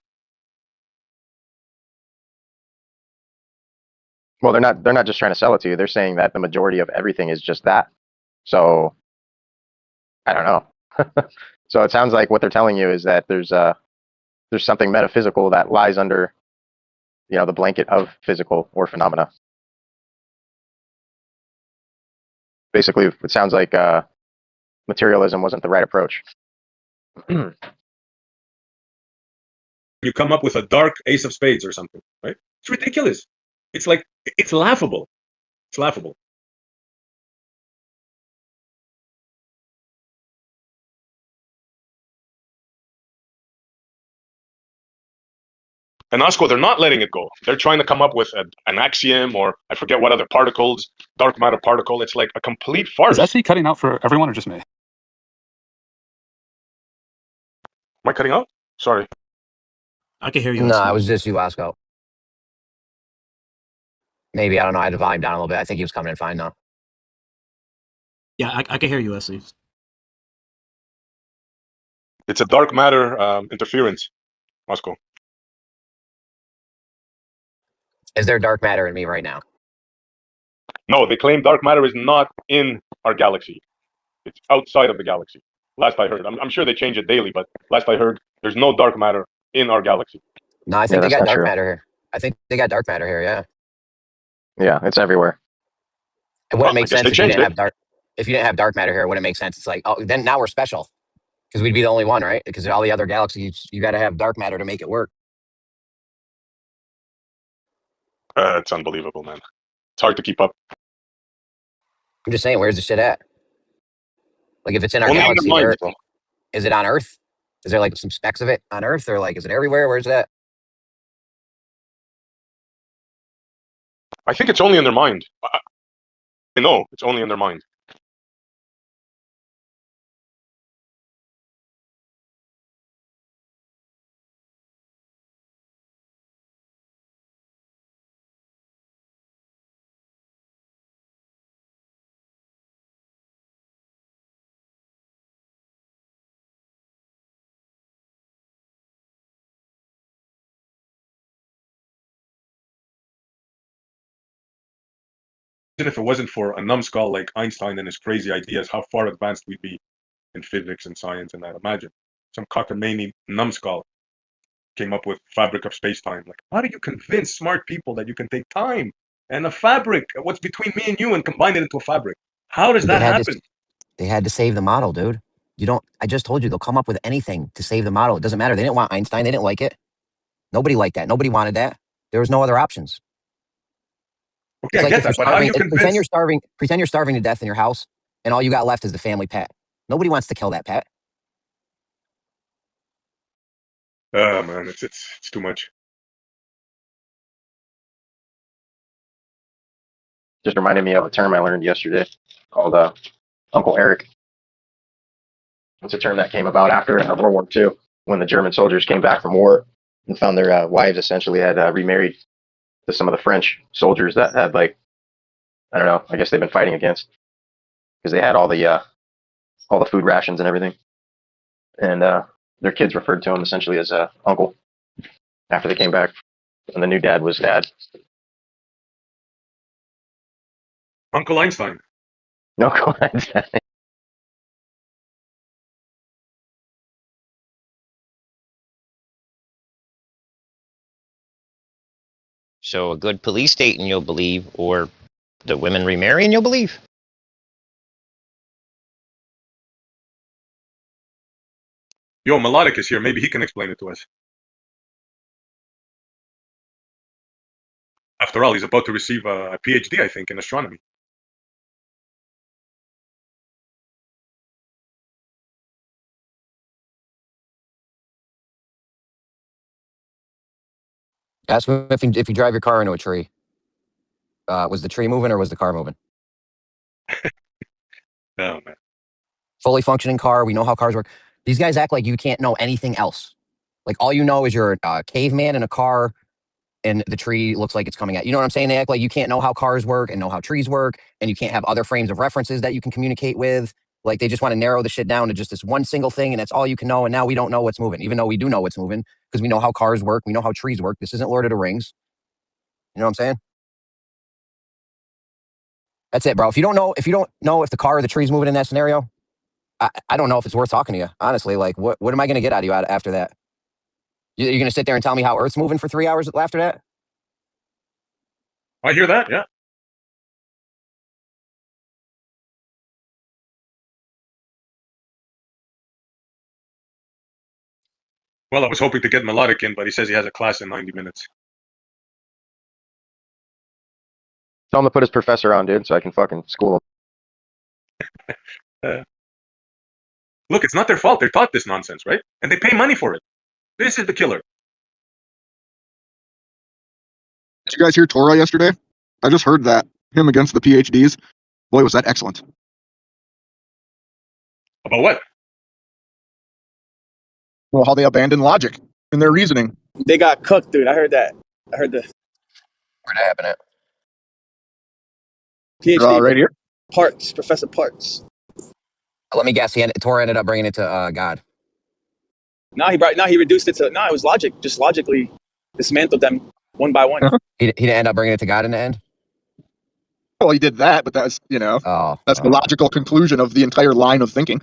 Well, they're not just trying to sell it to you. They're saying that the majority of everything is just that. So I don't know. So it sounds like what they're telling you is that there's something metaphysical that lies under, the blanket of physical or phenomena. Basically, it sounds like materialism wasn't the right approach. You come up with a dark ace of spades or something, right? It's ridiculous. It's like, it's laughable. It's laughable. And Osko, they're not letting it go. They're trying to come up with an axiom, or I forget what other particles, dark matter particle. It's like a complete Is farce. SE cutting out for everyone or just me? Am I cutting out? Sorry. I can hear you. No, Osko. it was just you, Osko. Maybe, I don't know. I had to volume down a little bit. I think he was coming in fine though. Yeah, I can hear you, SE. It's a dark matter interference, Osko. Is there dark matter in me right now? No, they claim dark matter is not in our galaxy. It's outside of the galaxy. Last I heard. I'm sure they change it daily, but last I heard, there's no dark matter in our galaxy. No, I Yeah, think they that's got not dark true. matter here. I think they got dark matter here. Yeah. Yeah, it's everywhere. It Well, wouldn't I make guess sense they if you changed didn't it. have dark. If you didn't have dark matter here, it wouldn't make sense. It's like, oh, then now we're special because we'd be the only one, right? Because all the other galaxies, you got to have dark matter to make it work. It's unbelievable, man. It's hard to keep up. I'm just saying, where's the shit at? Like, if it's in our Only in their galaxy, minds, where bro. is it on Earth? Is there like some specks of it on Earth, or like is it everywhere? Where's that? I think it's only in their mind. I know it's only in their mind. if it wasn't for a numbskull like Einstein and his crazy ideas, how far advanced we'd be in physics and science and that. Imagine some cockamamie numbskull came up with fabric of space-time. Like, how do you convince smart people that you can take time and a fabric, what's between me and you, and combine it into a fabric? How does that happen? They had to save the model, dude. I just told you they'll come up with anything to save the model. It doesn't matter. They didn't want Einstein. They didn't like it. Nobody liked that. Nobody wanted that. There was no other options. Okay, I get that, but how do you convince? Pretend you're starving to death in your house, and all you got left is the family pet. Nobody wants to kill that pet. Oh man, it's too much. Just reminded me of a term I learned yesterday called Uncle Eric. It's a term that came about after World War II, when the German soldiers came back from war and found their wives essentially had remarried to some of the French soldiers that had, like, I don't know, I guess they've been fighting against, because they had all the food rations and everything, and their kids referred to him essentially as uncle after they came back, and the new dad was dad. Uncle Einstein. No, go ahead. So a good police state and you'll believe, or the women remarry and you'll believe. Yo, Melodic is here. Maybe he can explain it to us. After all, he's about to receive a PhD, I think, in astronomy. Ask him if you drive your car into a tree. Was the tree moving or was the car moving? Oh man. Fully functioning car. We know how cars work. These guys act like you can't know anything else. Like all you know is you're a caveman in a car and the tree looks like it's coming at you. You know what I'm saying? They act like you can't know how cars work and know how trees work, and you can't have other frames of references that you can communicate with. Like they just want to narrow the shit down to just this one single thing, and that's all you can know. And now we don't know what's moving, even though we do know what's moving because we know how cars work. We know how trees work. This isn't Lord of the Rings. You know what I'm saying? That's it, bro. If you don't know if the car or the tree's moving in that scenario, I don't know if it's worth talking to you. Honestly, like what am I going to get out of you after that? You're going to sit there and tell me how Earth's moving for 3 hours after that? I hear that, yeah. Well, I was hoping to get Melodic in, but he says he has a class in 90 minutes. Tell him to put his professor on, dude, so I can fucking school him. Look, it's not their fault. They're taught this nonsense, right? And they pay money for it. This is the killer. Did you guys hear Torah yesterday? I just heard that. Him against the PhDs. Boy, was that excellent. About what? Well, how they abandoned logic in their reasoning. They got cooked, dude. I heard that. I heard the Where'd that happen at? PhD Right here. Parks, Professor Parks. Let me guess. Torah ended up bringing it to God. Now he reduced it to it was logic. Just logically dismantled them one by one. He didn't end up bringing it to God in the end? Well, he did that, but that's, that's the logical conclusion of the entire line of thinking.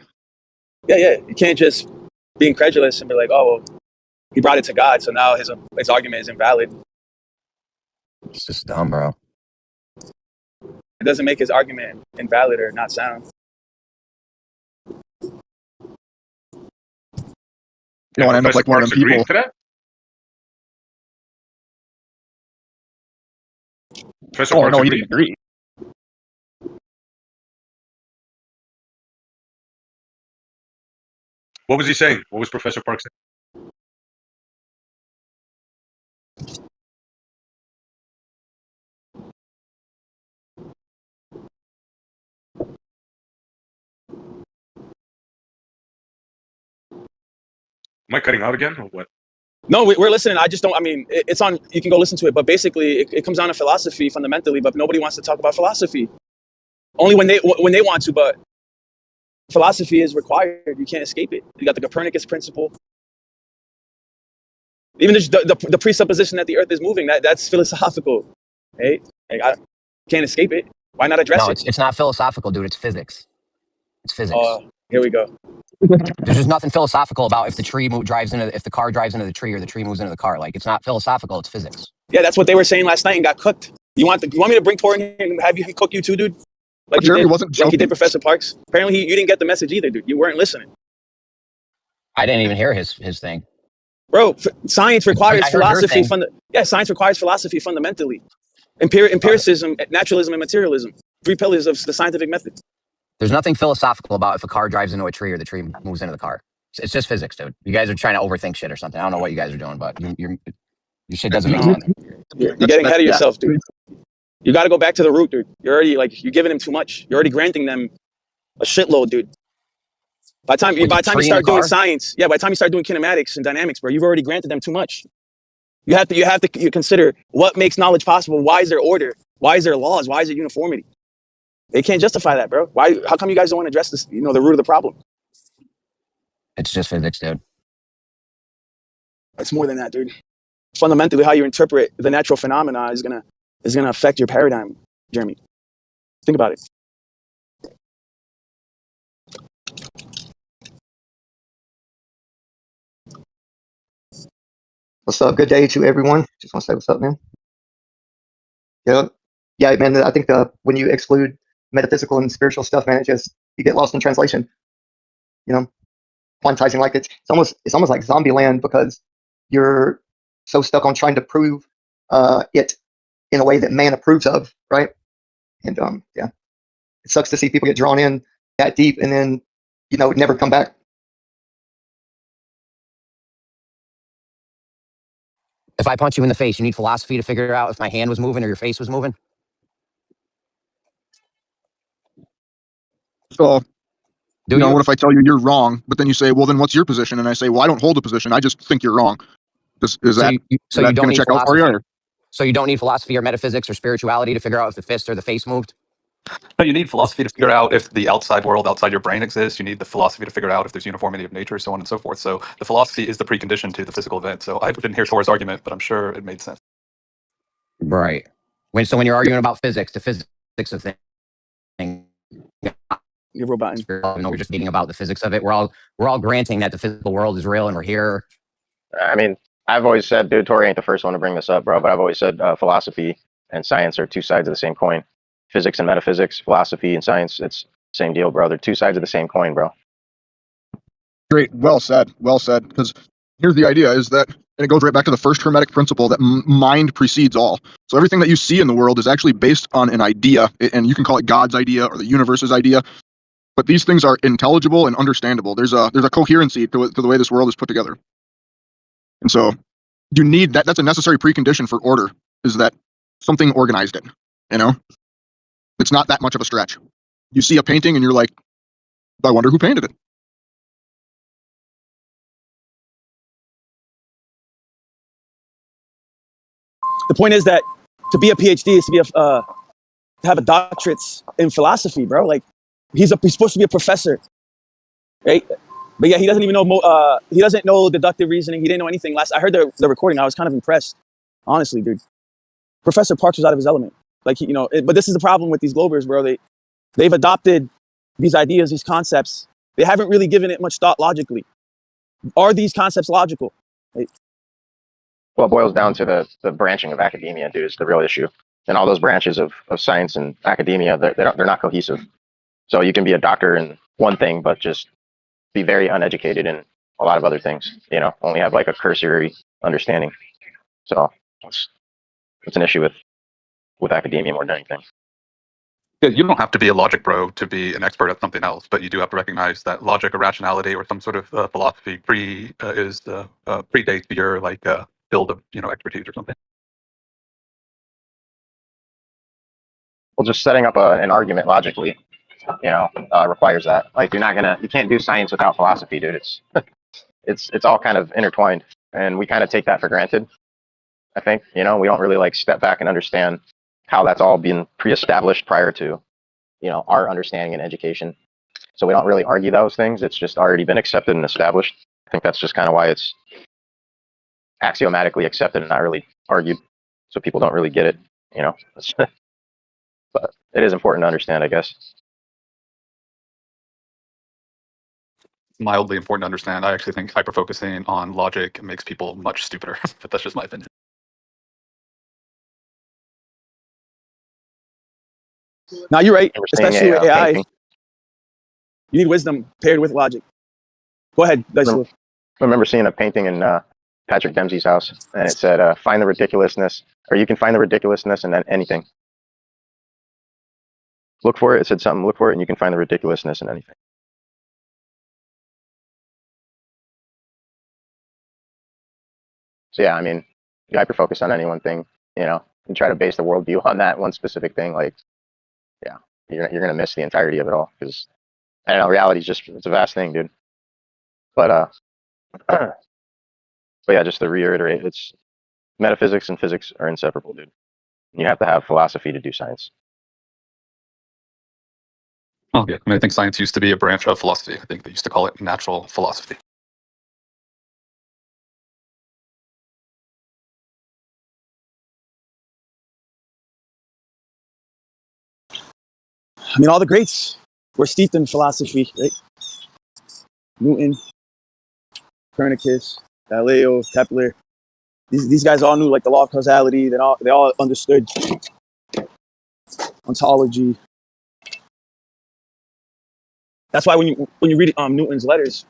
Yeah. You can't just be incredulous and be like, oh, well, he brought it to God, so now his argument is invalid. It's just dumb, bro. It doesn't make his argument invalid or not sound. You don't want to end up like one of them people. Professor Parks no, he didn't agree. What was he saying? What was Professor Parks saying? Am I cutting out again or what? No, we're listening. I just don't. I mean, it's on. You can go listen to it, but basically, it comes down to philosophy fundamentally. But nobody wants to talk about philosophy. Only when they want to. But philosophy is required. You can't escape it. You got the Copernicus principle. Even the presupposition that the Earth is moving. That's philosophical, right? Like, I can't escape it. Why not address No, it? it's not philosophical, dude. It's physics. It's physics. Here we go. There's just nothing philosophical about if the if the car drives into the tree or the tree moves into the car. Like, it's not philosophical. It's physics. Yeah, that's what they were saying last night and got cooked. You want me to bring Tor in here and have you cook you too, dude? But Jeremy wasn't Like he did joking. Professor Parks. Apparently, you didn't get the message either, dude. You weren't listening, I didn't even hear his thing. bro. Science requires I heard your philosophy. thing. Science requires philosophy fundamentally. Empiricism, naturalism, and materialism. 3 pillars of the scientific method. There's nothing philosophical about if a car drives into a tree or the tree moves into the car. It's just physics, dude. You guys are trying to overthink shit or something. I don't know what you guys are doing, but your shit doesn't make sense. You're getting ahead of yourself, dude. You got to go back to the root, dude. You're already you're giving them too much. You're already granting them a shitload, dude. By the time you start doing science, by the time you start doing kinematics and dynamics, bro, you've already granted them too much. You have to consider what makes knowledge possible. Why is there order? Why is there laws? Why is there uniformity? They can't justify that, bro. Why? How come you guys don't want to address this? The root of the problem. It's just physics, dude. It's more than that, dude. Fundamentally, how you interpret the natural phenomena is gonna affect your paradigm, Jeremy. Think about it. What's up? Good day to everyone. Just want to say what's up, man. Yeah, man. I think when you exclude metaphysical and spiritual stuff, man, you get lost in translation. Quantizing, like it's almost like zombie land, because you're so stuck on trying to prove it in a way that man approves of, right? And it sucks to see people get drawn in that deep and then never come back. If I punch you in the face, you need philosophy to figure out if my hand was moving or your face was moving? So, what if I tell you you're wrong, but then you say, well, then what's your position? And I say, well, I don't hold a position. I just think you're wrong. Is that you don't need check out for philosophy? you? So you don't need philosophy or metaphysics or spirituality to figure out if the fist or the face moved? No, you need philosophy to figure out if the outside world outside your brain exists. You need the philosophy to figure out if there's uniformity of nature, so on and so forth. So the philosophy is the precondition to the physical event. So I didn't hear Thor's argument, but I'm sure it made sense. Right. When you're arguing about physics, the physics of things, you're robot. We're just meeting about the physics of it. We're all granting that the physical world is real and we're here. I mean, I've always said, dude, Tori ain't the first one to bring this up, bro, but I've always said philosophy and science are 2 sides of the same coin. Physics and metaphysics, philosophy and science, it's same deal, bro. They're 2 sides of the same coin, bro. Great. Well said. Well said. Because here's the idea is that, and it goes right back to the first Hermetic principle, that mind precedes all. So everything that you see in the world is actually based on an idea, and you can call it God's idea or the universe's idea. But these things are intelligible and understandable. There's a coherency to the way this world is put together. And so you need that. That's a necessary precondition for order, is that something organized it. It's not that much of a stretch. You see a painting and you're like, I wonder who painted it. The point is that to be a PhD is to have a doctorate in philosophy, bro. Like he's supposed to be a professor, right? But yeah, he doesn't even know. He doesn't know deductive reasoning. He didn't know anything. I heard the recording. I was kind of impressed, honestly, dude. Professor Parks was out of his element. Like but this is the problem with these Globers, bro. They've adopted these ideas, these concepts. They haven't really given it much thought logically. Are these concepts logical? Right? Well, it boils down to the branching of academia, dude, is the real issue. And all those branches of science and academia, they're not cohesive. So you can be a doctor in one thing, but just be very uneducated in a lot of other things, only have like a cursory understanding. So it's an issue with academia more than anything. Yeah, you don't have to be a logic bro to be an expert at something else, but you do have to recognize that logic or rationality or some sort of philosophy predates your field of expertise or something. Well, just setting up an argument logically, requires that. Like you can't do science without philosophy, dude. It's all kind of intertwined, and we kind of take that for granted. I think we don't really step back and understand how that's all been pre-established prior to our understanding and education. So we don't really argue those things. It's just already been accepted and established. I think that's just kind of why it's axiomatically accepted and not really argued. So people don't really get it. But it is important to understand, I guess. Mildly important to understand. I actually think hyper focusing on logic makes people much stupider, but that's just my opinion. Now you're right, I remember seeing especially with a AI. painting. You need wisdom paired with logic. Go ahead, Dieslow. I remember seeing a painting in Patrick Dempsey's house, and it said, "Find the ridiculousness, or you can find the ridiculousness in anything. Look for it." It said something. Look for it, and you can find the ridiculousness in anything. So yeah, I mean, you hyper focus on any one thing, you know, and try to base the worldview on that one specific thing. Like, yeah, you're gonna miss the entirety of it all, because I don't know, reality is just, it's a vast thing, dude. But but yeah, just to reiterate, it's metaphysics and physics are inseparable, dude. You have to have philosophy to do science. Oh yeah, I mean, I think science used to be a branch of philosophy. I think they used to call it natural philosophy. I mean, all the greats were steeped in philosophy, right? Newton, Copernicus, Galileo, Kepler. These guys all knew like the law of causality. They all understood ontology. That's why when you read Newton's letters,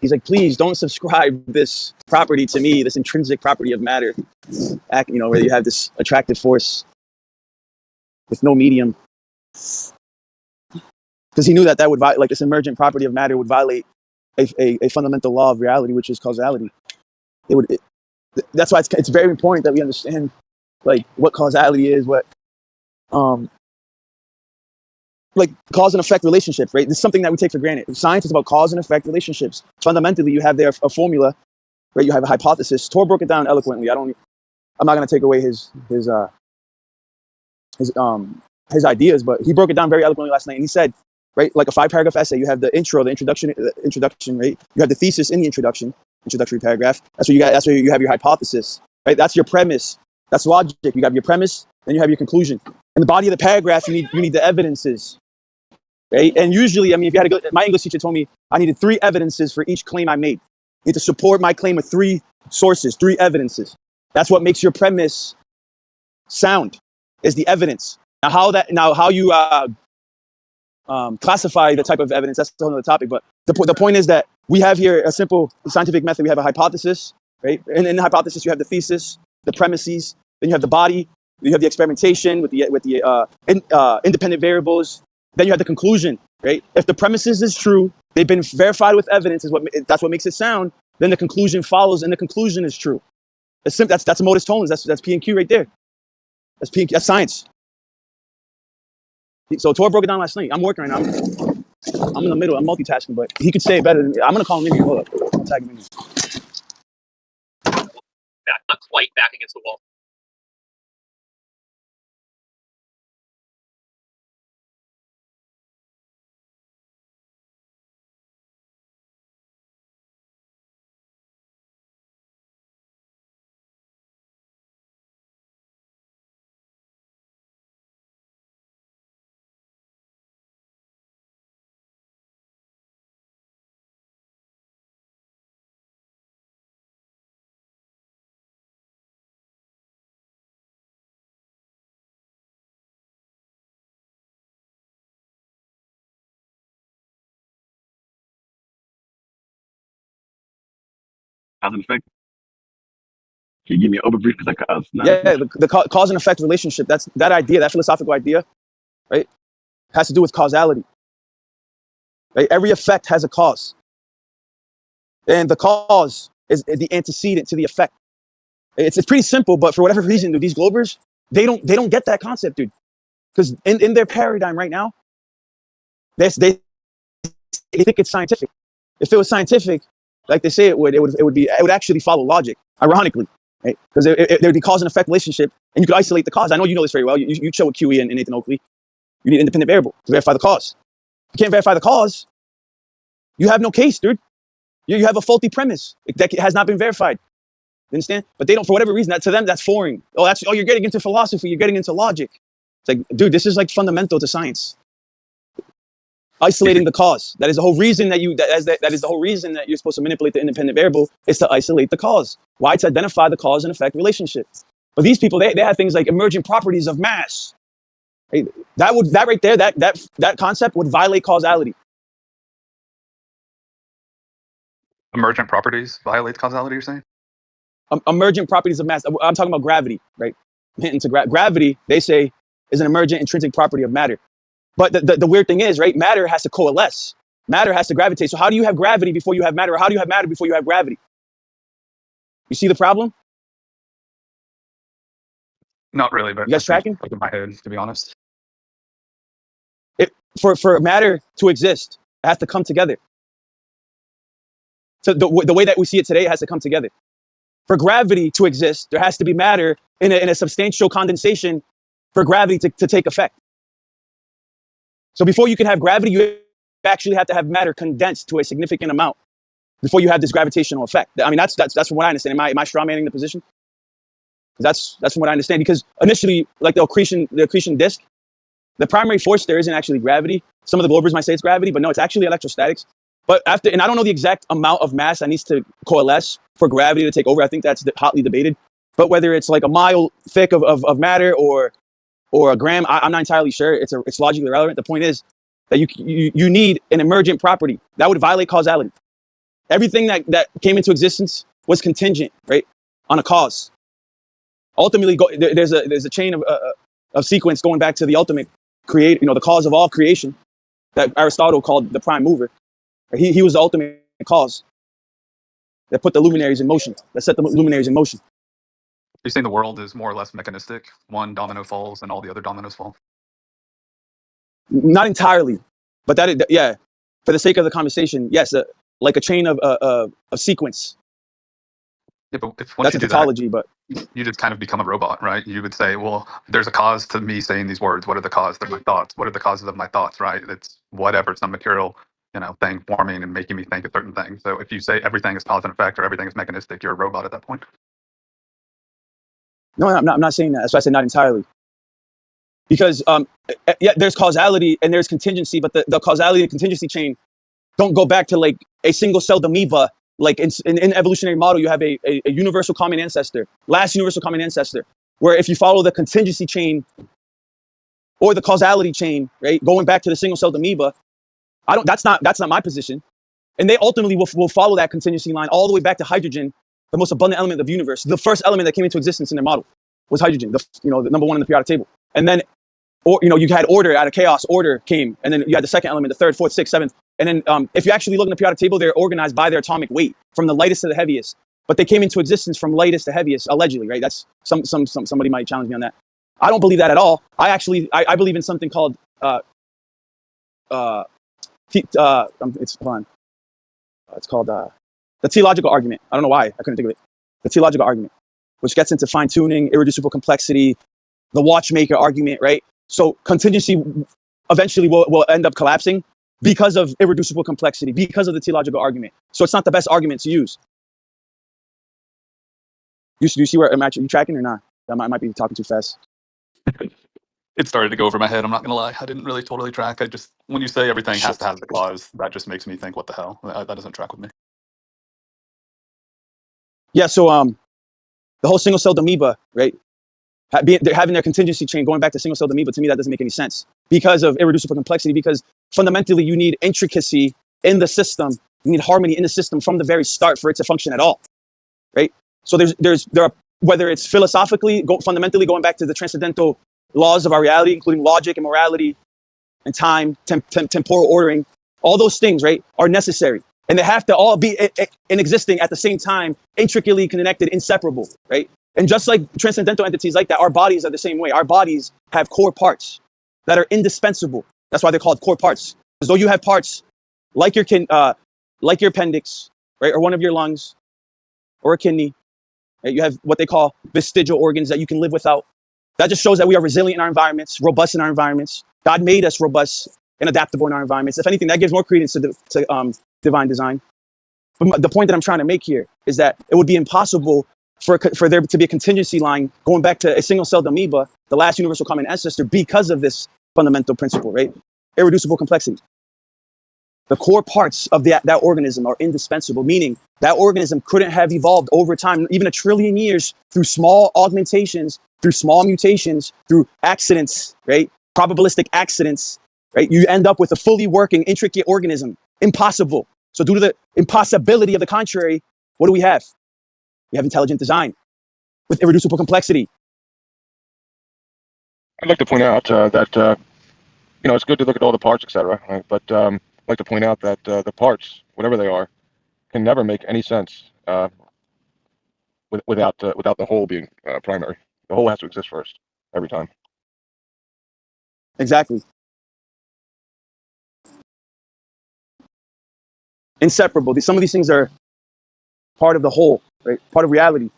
he's like, please don't subscribe this property to me, this intrinsic property of matter, where you have this attractive force with no medium, because he knew that would like this emergent property of matter would violate a fundamental law of reality, which is causality. That's why it's very important that we understand like what causality is, what like cause and effect relationships, right? This is something that we take for granted. Science is about cause and effect relationships. Fundamentally, you have there a formula, right? You have a hypothesis. Tor broke it down eloquently. I'm not going to take away his ideas, but he broke it down very eloquently last night. And he said, right, like a 5-paragraph essay, you have the introduction, right? You have the thesis in the introductory paragraph. That's where you have your hypothesis, right? That's your premise. That's logic. You have your premise, then you have your conclusion. In the body of the paragraph, you need the evidences, right? And usually, I mean, if you had to go, my English teacher told me I needed 3 evidences for each claim I made. You need to support my claim with 3 sources, 3 evidences. That's what makes your premise sound, is the evidence. Now, how you classify the type of evidence, that's a whole other topic. But the point is that we have here a simple scientific method. We have a hypothesis, right? And in the hypothesis, you have the thesis, the premises, then you have the body, you have the experimentation with the independent variables. Then you have the conclusion, right? If the premises is true, they've been verified with evidence, that's what makes it sound. Then the conclusion follows, and the conclusion is true. That's modus tollens. That's P and Q right there. That's science. So Tor broke it down last night. I'm working right now. I'm in the middle. I'm multitasking, but he could say it better than me. I'm gonna call him in here. Hold up. I'll tag him in here. Not quite back against the wall. Cause and effect. Can you give me an overview? Because I was not. Yeah, the cause and effect relationship. That's that idea, that philosophical idea, right? Has to do with causality. Right? Every effect has a cause, and the cause is the antecedent to the effect. It's pretty simple, but for whatever reason, dude, these Globers, they don't get that concept, dude. Because in their paradigm right now, they think it's scientific. If it was scientific, like they say it would actually follow logic, ironically, right? Because there would be cause and effect relationship, and you could isolate the cause. I know you know this very well. You chill with QE and Nathan Oakley. You need an independent variable to verify the cause. If you can't verify the cause, you have no case, dude. You have a faulty premise that has not been verified. You understand? But they don't, for whatever reason, to them, that's foreign. Oh, you're getting into philosophy. You're getting into logic. It's like, dude, this is like fundamental to science. Isolating the cause. That is the whole reason that that is the whole reason that you're supposed to manipulate the independent variable, is to isolate the cause. Why? To identify the cause and effect relationship. But these people, they have things like emergent properties of mass. Right? That right there, that concept would violate causality. Emergent properties violate causality, you're saying? Emergent properties of mass. I'm talking about gravity, right? Hinting to gravity, they say, is an emergent intrinsic property of matter. But the weird thing is, right, matter has to coalesce. Matter has to gravitate. So how do you have gravity before you have matter? Or how do you have matter before you have gravity? You see the problem? Not really, but You guys tracking? in my head, to be honest. For matter to exist, it has to come together. So the way that we see it today, it has to come together. For gravity to exist, there has to be matter in a substantial condensation for gravity to take effect. So before you can have gravity, you actually have to have matter condensed to a significant amount before you have this gravitational effect. I mean, that's from what I understand. Am I straw manning the position? That's from what I understand. Because initially, like the accretion disk, the primary force there isn't actually gravity. Some of the Globers might say it's gravity, but no, it's actually electrostatics. But and I don't know the exact amount of mass that needs to coalesce for gravity to take over. I think that's hotly debated. But whether it's like a mile thick of matter or a gram, I'm not entirely sure. It's logically irrelevant. The point is that you need an emergent property that would violate causality. Everything that came into existence was contingent, right, on a cause. Ultimately, there's a chain of sequence going back to the ultimate the cause of all creation that Aristotle called the prime mover. He was the ultimate cause that put the luminaries in motion, that set the luminaries in motion. You're saying the world is more or less mechanistic? One domino falls and all the other dominoes fall? Not entirely, but yeah, for the sake of the conversation, yes, like a chain of sequence. Yeah, but once That's you a do tautology, but you just kind of become a robot, right? You would say, well, there's a cause to me saying these words. What are the causes? They're my thoughts. What are the causes of my thoughts, right? It's whatever, some material, thing forming and making me think a certain thing. So if you say everything is cause and effect or everything is mechanistic, you're a robot at that point. no, I'm not saying that. That's why I said not entirely. Because yeah, there's causality and there's contingency, but the causality and contingency chain don't go back to like a single-celled amoeba. Like in evolutionary model, you have a universal common ancestor, last universal common ancestor, where if you follow the contingency chain or the causality chain, right, going back to the single-celled amoeba, that's not my position. And they ultimately will follow that contingency line all the way back to hydrogen, the most abundant element of the universe. The first element that came into existence in their model was hydrogen, the number one in the periodic table. And then, you had order out of chaos. Order came, and then you had the second element, the third, fourth, sixth, seventh. And then, if you actually look in the periodic table, they're organized by their atomic weight, from the lightest to the heaviest. But they came into existence from lightest to heaviest, allegedly, right? That's somebody might challenge me on that. I don't believe that at all. I believe in something called it's called the teleological argument. I don't know why I couldn't think of it. The teleological argument, which gets into fine tuning, irreducible complexity, the watchmaker argument, right? So contingency eventually will end up collapsing because of irreducible complexity, because of the teleological argument. So it's not the best argument to use. Do you see where I'm actually tracking or not? I might be talking too fast. It started to go over my head. I'm not gonna lie. I didn't really totally track. When you say everything has to have the cause, that just makes me think, what the hell? That doesn't track with me. Yeah. So the whole single-celled amoeba, right? They're having their contingency chain going back to single-celled amoeba. To me, that doesn't make any sense because of irreducible complexity. Because fundamentally, you need intricacy in the system. You need harmony in the system from the very start for it to function at all, right? So there are, whether it's philosophically, fundamentally going back to the transcendental laws of our reality, including logic and morality and time, temporal ordering, all those things, right, are necessary. And they have to all be in existing at the same time, intricately connected, inseparable, right? And just like transcendental entities like that, our bodies are the same way. Our bodies have core parts that are indispensable. That's why they're called core parts. As though you have parts like your appendix, right, or one of your lungs, or a kidney. Right? You have what they call vestigial organs that you can live without. That just shows that we are resilient in our environments, robust in our environments. God made us robust and adaptable in our environments. If anything, that gives more credence to divine design. But the point that I'm trying to make here is that it would be impossible for there to be a contingency line going back to a single-celled amoeba, the last universal common ancestor, because of this fundamental principle, right? Irreducible complexity. The core parts of that organism are indispensable, meaning that organism couldn't have evolved over time, even 1 trillion years, through small augmentations, through small mutations, through accidents, right? Probabilistic accidents, right? You end up with a fully working, intricate organism. Impossible. So due to the impossibility of the contrary, what do we have? We have intelligent design with irreducible complexity. I'd like to point out that it's good to look at all the parts, etc. Right? But I'd like to point out that the parts, whatever they are, can never make any sense without the whole being primary. The whole has to exist first every time. Exactly. Inseparable. Some of these things are part of the whole, right? Part of reality.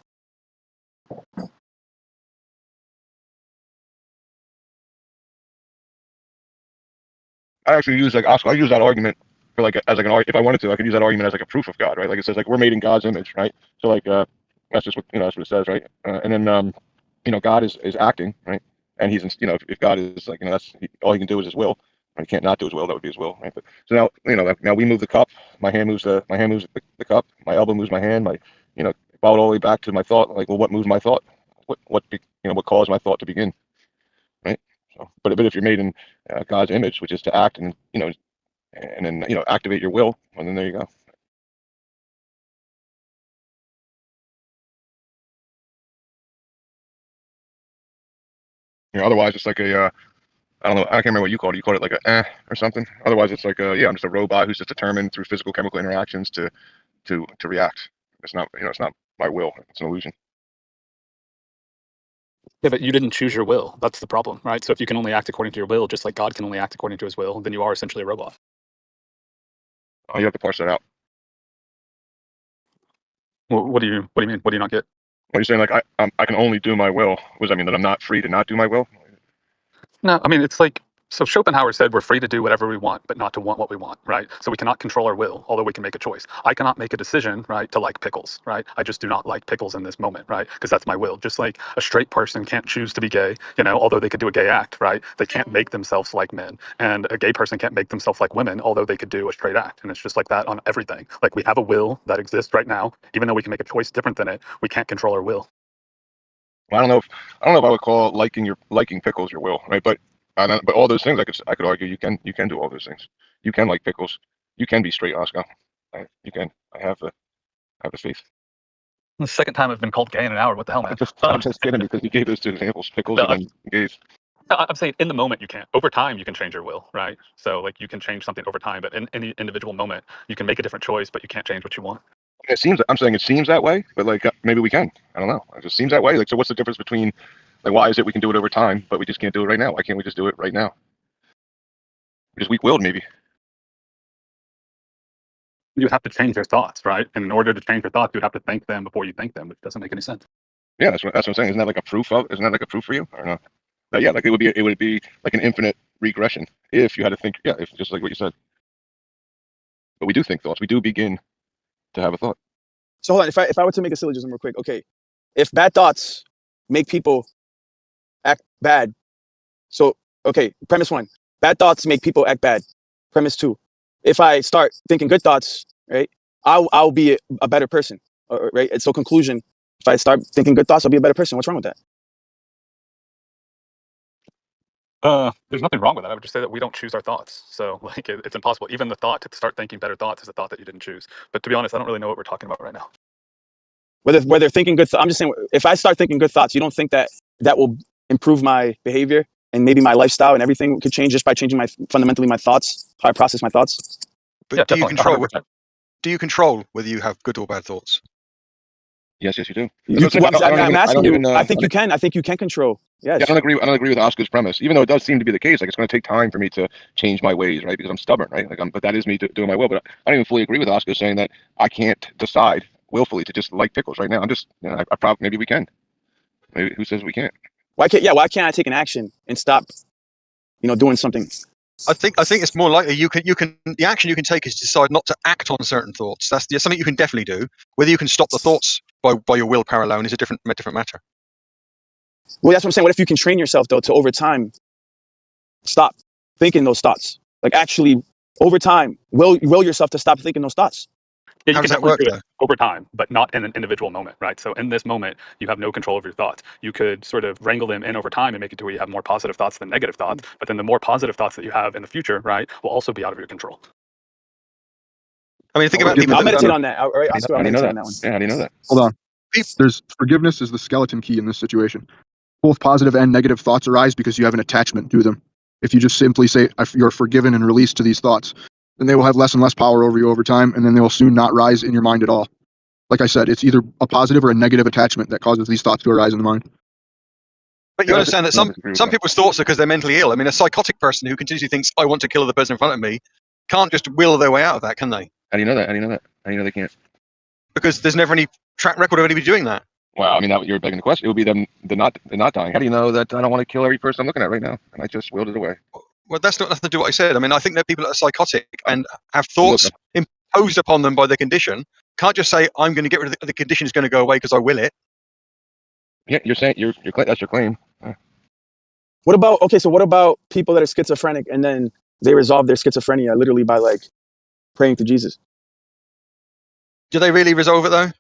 I actually use Osko. I use that argument for if I wanted to, I could use that argument as like a proof of God, right? Like it says we're made in God's image, right? So that's just what that's what it says, right? And then God is acting, right? And he's if God is all he can do is his will. He can't not do his will. That would be his will, right? But, so now we move the cup. My hand moves the cup. My elbow moves my hand. Followed all the way back to my thought. Like, well, what moves my thought? What caused my thought to begin, right? So, but if you're made in God's image, which is to act and then activate your will, and then there you go. Otherwise it's like a I don't know. I can't remember what you called it. You called it like a or something. Otherwise, it's like I'm just a robot who's just determined through physical chemical interactions to react. It's not it's not my will. It's an illusion. Yeah, but you didn't choose your will. That's the problem, right? So if you can only act according to your will, just like God can only act according to his will, then you are essentially a robot. Oh, you have to parse that out. Well, what do you mean? What do you not get? Well, you're saying like I can only do my will. What does that mean? That I'm not free to not do my will? No, I mean, it's like, so Schopenhauer said we're free to do whatever we want, but not to want what we want, right? So we cannot control our will, although we can make a choice. I cannot make a decision, right, to like pickles, right? I just do not like pickles in this moment, right? Because that's my will. Just like a straight person can't choose to be gay, although they could do a gay act, right? They can't make themselves like men. And a gay person can't make themselves like women, although they could do a straight act. And it's just like that on everything. Like we have a will that exists right now. Even though we can make a choice different than it, we can't control our will. Well, I don't know if I would call liking pickles your will, right? But all those things I could argue you can do all those things. You can like pickles. You can be straight, Osko. You can. I have the faith. The second time I've been called gay in an hour. What the hell, man? I'm just kidding because you gave those two examples, pickles and then gays. I'm saying in the moment you can't. Over time you can change your will, right? So like you can change something over time, but in any individual moment you can make a different choice, but you can't change what you want. I'm saying it seems that way, but like maybe we can. I don't know. It just seems that way. Like, so what's the difference between like why is it we can do it over time, but we just can't do it right now? Why can't we just do it right now? We're just weak-willed, maybe. You have to change your thoughts, right? And in order to change your thoughts, you have to think them before you think them, which doesn't make any sense. Yeah, that's what I'm saying. Isn't that like a proof for you? I don't know. But yeah, like it would be like an infinite regression if you had to think. Yeah, if just like what you said. But we do think thoughts. We do begin to have a thought. So hold on, if I were to make a syllogism real quick, okay, if bad thoughts make people act bad, so okay, premise 1, bad thoughts make people act bad. Premise 2, if I start thinking good thoughts, right, I'll be a better person, right? And so conclusion, if I start thinking good thoughts, I'll be a better person. What's wrong with that? There's nothing wrong with that. I would just say that we don't choose our thoughts. So like it's impossible. Even the thought to start thinking better thoughts is a thought that you didn't choose. But to be honest, I don't really know what we're talking about right now. Whether thinking good, I'm just saying, if I start thinking good thoughts, you don't think that will improve my behavior and maybe my lifestyle and everything could change just by changing fundamentally my thoughts, how I process my thoughts? But Yeah, do you control? 100%. Do you control whether you have good or bad thoughts? Yes, you do. I'm asking you. I think you can. I think you can control. Yes. Yeah, I don't agree with Osko's premise, even though it does seem to be the case. Like it's going to take time for me to change my ways, right? Because I'm stubborn, right? But that is me doing my will. But I don't even fully agree with Osko saying that I can't decide willfully to just like pickles right now. I'm just, I probably maybe we can. Maybe, who says we can't? Why can't I take an action and stop, doing something? I think it's more likely the action you can take is decide not to act on certain thoughts. That's something you can definitely do. Whether you can stop the thoughts by your willpower alone is a different matter. Well, that's what I'm saying. What if you can train yourself though to over time stop thinking those thoughts? Like actually over time, will yourself to stop thinking those thoughts. Yeah, you How can does that definitely work, do though? it over time, but not in an individual moment, right? So in this moment, you have no control over your thoughts. You could sort of wrangle them in over time and make it to where you have more positive thoughts than negative thoughts. But then the more positive thoughts that you have in the future, right, will also be out of your control. I mean, think about people. I'll That, meditate on that. All right, Osko, I'll How do you know meditate on that? that one. Yeah, how do you know that? Hold on. Peop- There's forgiveness is the skeleton key in this situation. Both positive and negative thoughts arise because you have an attachment to them. If you just simply say you're forgiven and released to these thoughts, then they will have less and less power over you over time, and then they will soon not rise in your mind at all. Like I said, it's either a positive or a negative attachment that causes these thoughts to arise in the mind. But you Yeah, understand that I disagree with some that. people's thoughts are because they're mentally ill. I mean, a psychotic person who continuously thinks, I want to kill the person in front of me, can't just will their way out of that, can they? How do you know that? How do you know that? How do you know they can't? Because there's never any track record of anybody doing that. Well, I mean, that you're begging the question. It would be them the not dying. How do you know that I don't want to kill every person I'm looking at right now, and I just willed it away? Well, that's not nothing to do with what I said. I mean, I think that people that are psychotic and have Look, thoughts imposed upon them by the condition can't just say, I'm going to get rid of the condition is going to go away because I will it. yeah, you're saying that's your claim. What about people that are schizophrenic and then they resolve their schizophrenia literally by like praying to Jesus? Do they really resolve it though?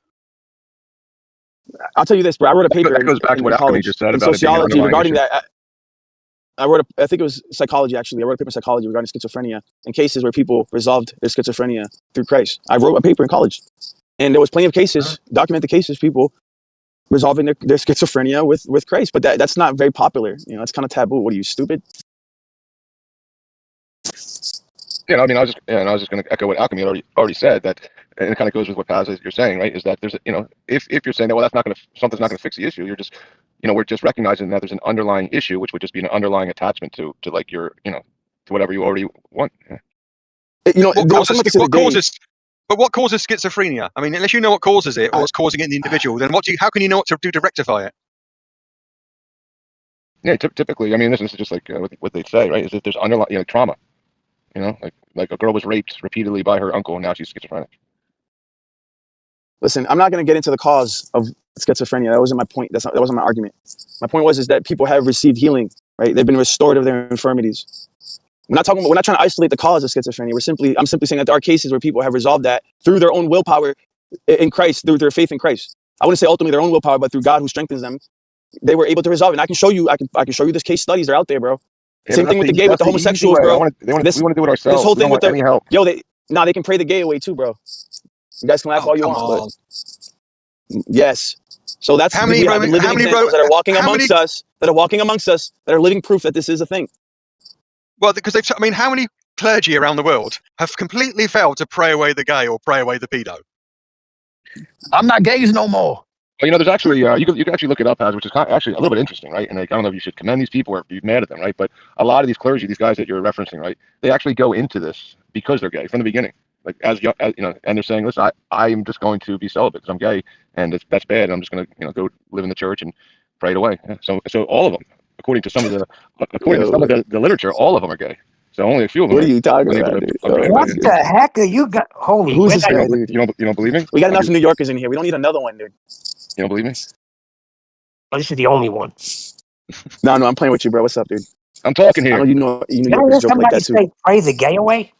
I'll tell you this, bro. I wrote a paper That goes back to in what Alchemy college just said in about it being an sociology underlying regarding issue. that. I think it was psychology actually. I wrote a paper in psychology regarding schizophrenia and cases where people resolved their schizophrenia through Christ. I wrote a paper in college, and there was plenty of cases, documented cases, people resolving their schizophrenia with Christ. But that's not very popular. You know, it's kind of taboo. What are you, stupid? Yeah, I mean, I was just going to echo what Alchemy already said, that, and it kind of goes with what Paz you're saying, right? Is that there's if you're saying that, well, something's not going to fix the issue, you're just we're just recognizing that there's an underlying issue, which would just be an underlying attachment to like your to whatever you already want. Yeah. What causes schizophrenia? I mean, unless you know what causes it or what's causing it in the individual, then how can you know what to do to rectify it? Yeah, typically, I mean, this is just like what they say, right? Is that there's underlying trauma. Like a girl was raped repeatedly by her uncle, and now she's schizophrenic. Listen, I'm not going to get into the cause of schizophrenia. That wasn't my point. That wasn't my argument. My point is that people have received healing, right? They've been restored of their infirmities. We're not trying to isolate the cause of schizophrenia. I'm simply saying that there are cases where people have resolved that through their own willpower in Christ, through their faith in Christ. I wouldn't say ultimately their own willpower, but through God who strengthens them, they were able to resolve it. And I can show you this case studies. They're out there, bro. Yeah, Same thing with the gay, with the homosexuals, bro. We want to do it ourselves. This whole thing with any help. they can pray the gay away too, bro. You guys can laugh all you want, but yes. So that's how many examples that are walking amongst us, that are living proof that this is a thing. Well, because how many clergy around the world have completely failed to pray away the gay or pray away the pedo? I'm not gays no more. Well, there's actually you can actually look it up, which is actually a little bit interesting, right? And I don't know if you should commend these people or be mad at them, right? But a lot of these clergy, these guys that you're referencing, right? They actually go into this because they're gay from the beginning, like as and they're saying, listen, I'm just going to be celibate because I'm gay, and that's bad. And I'm just going to go live in the church and pray it away. Yeah. So all of them, according to some of the literature, all of them are gay. So only a few of them. What are you talking about, dude? What the heck are you got? Holy, who's this guy, dude? You don't believe me? We got enough New Yorkers in here. We don't need another one, dude. You don't believe me? Oh, this is the only one. No, I'm playing with you, bro. What's up, dude? I'm talking here. I know you know Did I hear somebody say pray the gay away?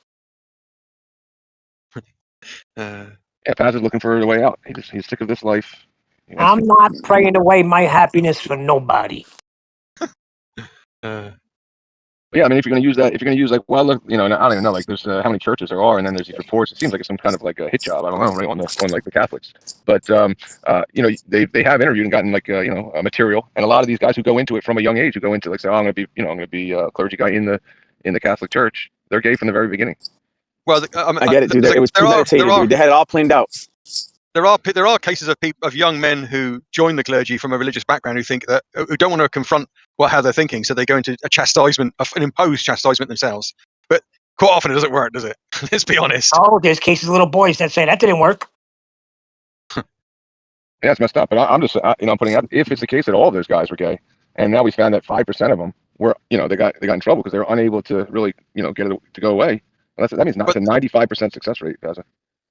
Yeah, Paz is looking for a way out. He's sick of this life. I'm not praying away my happiness for nobody. Yeah, I mean, if you're going to use like, well, look, I don't even know, like, there's how many churches there are, and then there's these reports. It seems like it's some kind of like a hit job. I don't know, right, on like the Catholics. But they have interviewed and gotten like material, and a lot of these guys who go into it from a young age, who go into like say, oh, I'm going to be a clergy guy in the Catholic Church. They're gay from the very beginning. Well, I get it, dude. It was premeditated, dude. They had it all planned out. There are cases of young men who join the clergy from a religious background who don't want to confront how they're thinking, so they go into an imposed chastisement themselves. But quite often it doesn't work, does it? Let's be honest. Oh, there's cases of little boys that say that didn't work. Yeah, it's messed up. But I'm just putting out, if it's the case that all of those guys were gay, and now we found that 5% of them were they got in trouble because they were unable to really get it to go away. Well, that means it's a 95% success rate, guys.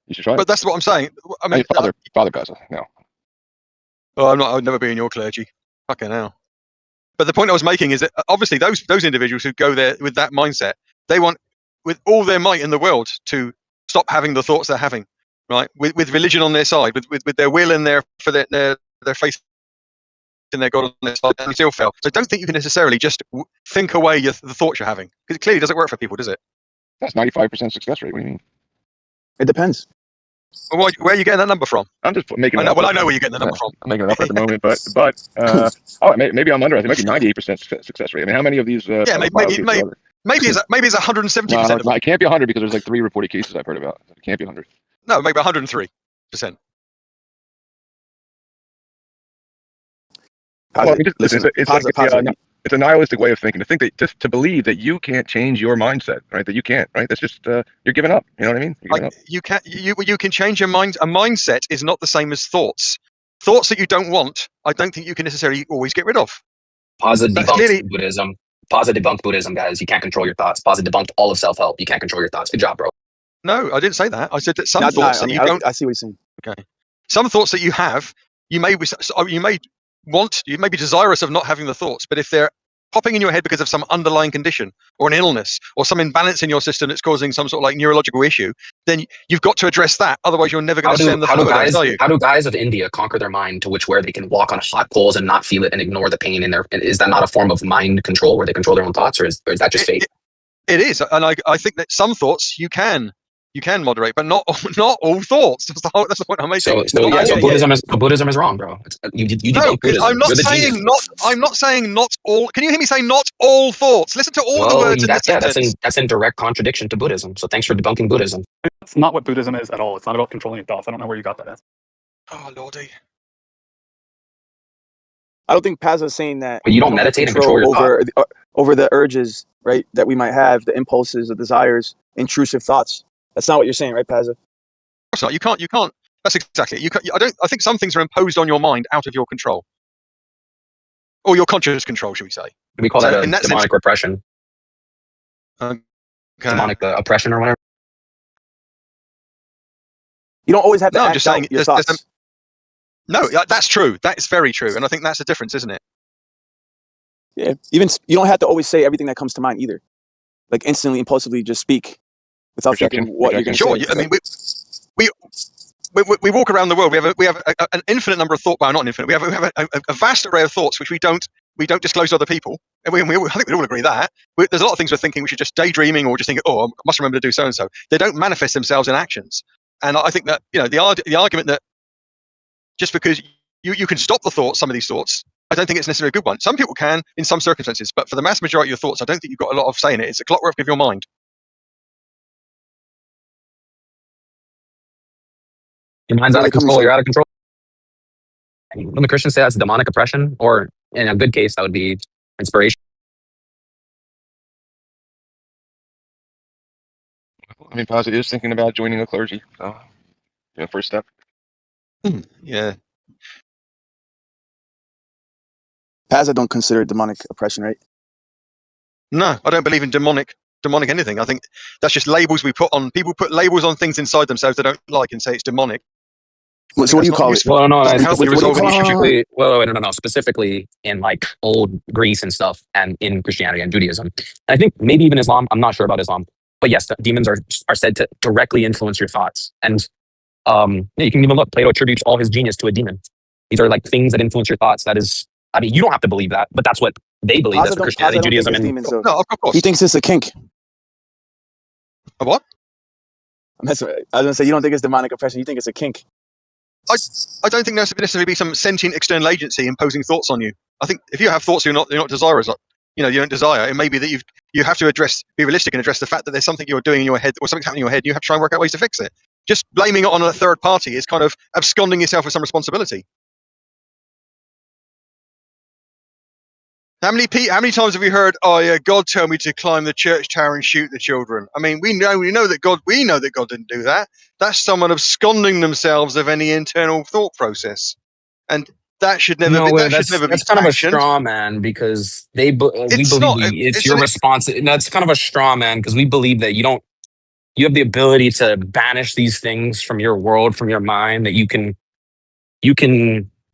You should try it. But that's what I'm saying. I mean, Father Gaza now. Oh, I'll never be in your clergy. Fucking hell. But the point I was making is that obviously those individuals who go there with that mindset, they want with all their might in the world to stop having the thoughts they're having, right? With religion on their side, with their will and their faith in their God on their side, and they still fail. So don't think you can necessarily just think away the thoughts you're having, because it clearly doesn't work for people, does it? That's 95% success rate. What do you mean? It depends. Well, where are you getting that number from? I'm just making it up. Well, I know where you're getting the number from. I'm making it up at the moment, but maybe I'm under. I think it might be 98% success rate. I mean, how many of these? Yeah, maybe it's 170%. No, it can't be 100 because there's like 3 reported cases I've heard about. It can't be 100. No, maybe 103%. Well, I mean, listen, it's a nihilistic way of thinking. To think that just to believe that you can't change your mindset, right? That you can't, right? That's just you're giving up. You know what I mean? You can change your mind. A mindset is not the same as thoughts. Thoughts that you don't want, I don't think you can necessarily always get rid of. Positive debunked Buddhism. Positive debunked Buddhism, guys. You can't control your thoughts. Positive debunked all of self-help. You can't control your thoughts. Good job, bro. No, I didn't say that. I said that some thoughts that you don't. I see what you're saying. Okay. Some thoughts that you have, you may be desirous of not having the thoughts, but if they're popping in your head because of some underlying condition or an illness or some imbalance in your system that's causing some sort of like neurological issue, then you've got to address that. Otherwise, you're never going to send the flow. How do guys of India conquer their mind to where they can walk on hot coals and not feel it and ignore the pain in their? Is that not a form of mind control where they control their own thoughts, or is that just fake? It is, and I think that some thoughts you can moderate, but not all thoughts. That's the point I'm making. So Buddhism is wrong, bro. No, I'm not saying not all. Can you hear me say not all thoughts? Listen to all the words in the sentence. That's in direct contradiction to Buddhism. So thanks for debunking Buddhism. That's not what Buddhism is at all. It's not about controlling your thoughts. I don't know where you got that at. Oh lordy. I don't think Paz is saying that. But you don't meditate and control your over the urges, right? That we might have, the impulses, the desires, intrusive thoughts. That's not what you're saying, right, Paz? Of course not. You can't. That's exactly it. I think some things are imposed on your mind out of your control, or your conscious control, should we say? We call that demonic repression. Demonic oppression or whatever. You don't always have to. No, I'm just saying your thoughts. No, that's true. That's very true, and I think that's the difference, isn't it? Yeah. Even you don't have to always say everything that comes to mind either. Like instantly, impulsively, just speak without thinking what you're going to say. Sure. I mean, we walk around the world. We have an infinite number of thoughts. Well, not infinite. We have a vast array of thoughts which we don't disclose to other people. And I think we'd all agree that there's a lot of things we're thinking which are just daydreaming or just thinking, oh, I must remember to do so and so. They don't manifest themselves in actions. And I think that the argument that just because you can stop the thoughts, some of these thoughts, I don't think it's necessarily a good one. Some people can in some circumstances, but for the mass majority of your thoughts, I don't think you've got a lot of say in it. It's a clockwork of your mind. Your mind's out of control. You're out of control. When the Christians say that's demonic oppression, or in a good case, that would be inspiration. I mean, Paz is thinking about joining a clergy. So, first step. Yeah. Paz, I don't consider it demonic oppression, right? No, I don't believe in demonic anything. I think that's just labels we put on. People put labels on things inside themselves they don't like and say it's demonic. So what do you call it? Well, no, specifically in like old Greece and stuff, and in Christianity and Judaism. I think maybe even Islam. I'm not sure about Islam, but yes, demons are said to directly influence your thoughts. And you can even look. Plato attributes all his genius to a demon. These are like things that influence your thoughts. That is, I mean, you don't have to believe that, but that's what they believe. That's what Christianity, Judaism, and demons, no, of course. He thinks it's a kink. A what? I was gonna say you don't think it's demonic oppression. You think it's a kink. I don't think there's necessarily be some sentient external agency imposing thoughts on you. I think if you have thoughts you're not desirous of, you don't desire, it may be that you have to be realistic and address the fact that there's something you're doing in your head or something's happening in your head. You have to try and work out ways to fix it. Just blaming it on a third party is kind of absconding yourself with some responsibility. How many times have you heard, "Oh yeah, God told me to climb the church tower and shoot the children"? I mean, we know that God didn't do that. That's someone absconding themselves of any internal thought process, and that should never be. That's kind of a straw man because we believe it's your response. That's kind of a straw man because we believe that you have the ability to banish these things from your world, from your mind. That you can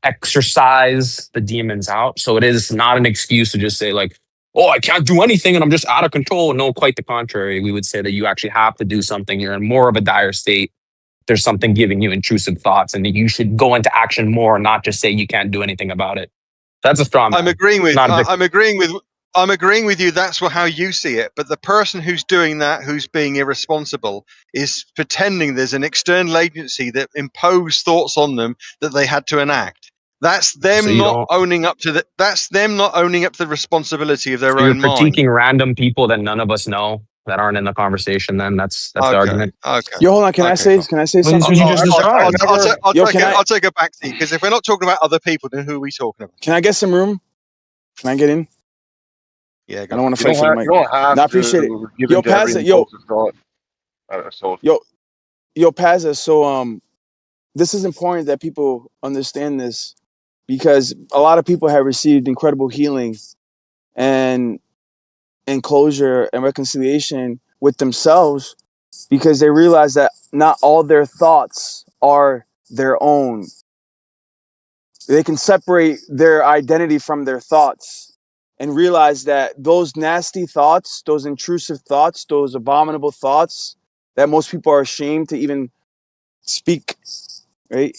exorcise the demons out. So it is not an excuse to just say like, oh, I can't do anything and I'm just out of control. No, quite the contrary. We would say that you actually have to do something. You're in more of a dire state. There's something giving you intrusive thoughts and that you should go into action more, not just say you can't do anything about it. That's a straw man. I'm agreeing with Not a I'm agreeing with you. That's how you see it. But the person who's doing that, who's being irresponsible, is pretending there's an external agency that imposed thoughts on them that they had to enact. That's them So you not don't. owning up to the. That's them not owning up to the responsibility of their So you're own mind. critiquing random people that none of us know that aren't in the conversation. Then that's the Okay. argument. Okay. Yo, hold on. Can I say fine. something? What you just described. Yo, can I I'll take a back seat because if we're not talking about other people, then who are we talking about? can I get some room? Can I get in? Yeah, I go. don't want to You fight for the don't have, mic. you don't have No, I appreciate it. to give Yo, into every Pazza, yo, impulsive thought. So yo, Pazza. So, this is important that people understand this because a lot of people have received incredible healing and closure and reconciliation with themselves because they realize that not all their thoughts are their own. They can separate their identity from their thoughts and realize that those nasty thoughts, those intrusive thoughts, those abominable thoughts that most people are ashamed to even speak, right?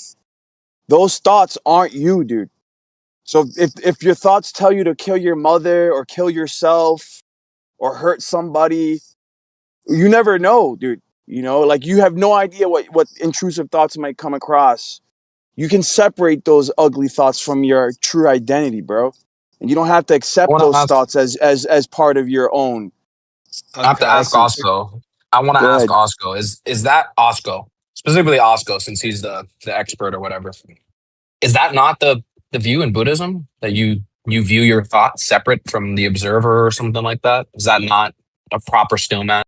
Those thoughts aren't you, dude. So if your thoughts tell you to kill your mother or kill yourself or hurt somebody, you never know, dude. You know, like you have no idea what intrusive thoughts might come across. You can separate those ugly thoughts from your true identity, bro. And you don't have to I accept want to those ask. thoughts as part of your own I have to Okay. ask essence. Osko. I want to Go ask ahead. Osko. Is that Osko specifically Osko since he's the expert or whatever? Is that not the view in Buddhism that you view your thoughts separate from the observer or something like that? Is that not a proper stillman?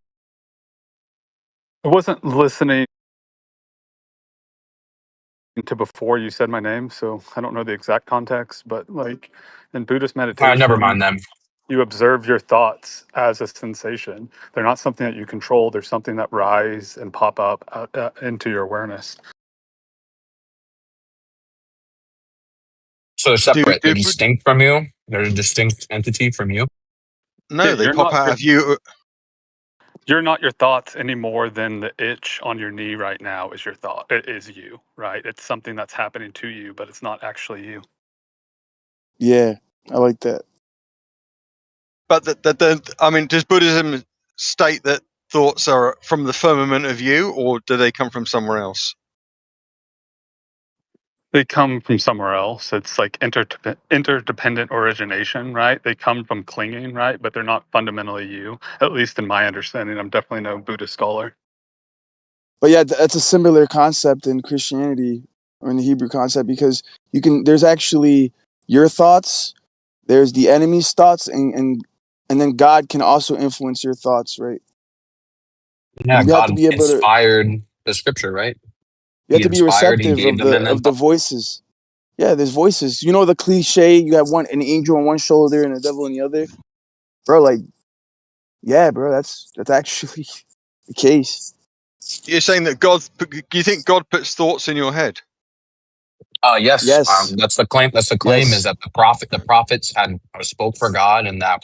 I wasn't listening to before you said my name, so I don't know the exact context, but like in Buddhist Never meditation, mind then. you observe your thoughts as a sensation. They're not something that you control. They're something that rise and pop up into your awareness. So they're Do, separate. They're do, distinct from you. They're a distinct entity from you. no, Yeah, they pop out of you. you're not your thoughts any more than the itch on your knee right now is your thought. It is you, right? It's something that's happening to you, but it's not actually you. Yeah, I like that. But I mean, does Buddhism state that thoughts are from the firmament of you, or do they come from somewhere else? They come from somewhere else. It's like interdependent origination, right? They come from clinging, right? But they're not fundamentally you, at least in my understanding. I'm definitely no Buddhist scholar. But yeah, that's a similar concept in Christianity or in the Hebrew concept because there's actually your thoughts, there's the enemy's thoughts, and then God can also influence your thoughts, right? Yeah, You have to God be able to inspired the scripture, right? you have He to be inspired. He receptive gave them, and then of the voices. Yeah, there's voices. You know the cliche, you have an angel on one shoulder and a devil on the other. Bro, like, yeah, bro, that's actually the case. You're saying that God? Do you think God puts thoughts in your head? yes, Yes. that's the claim. That's the claim is Yes. that the prophets had spoke for God, and that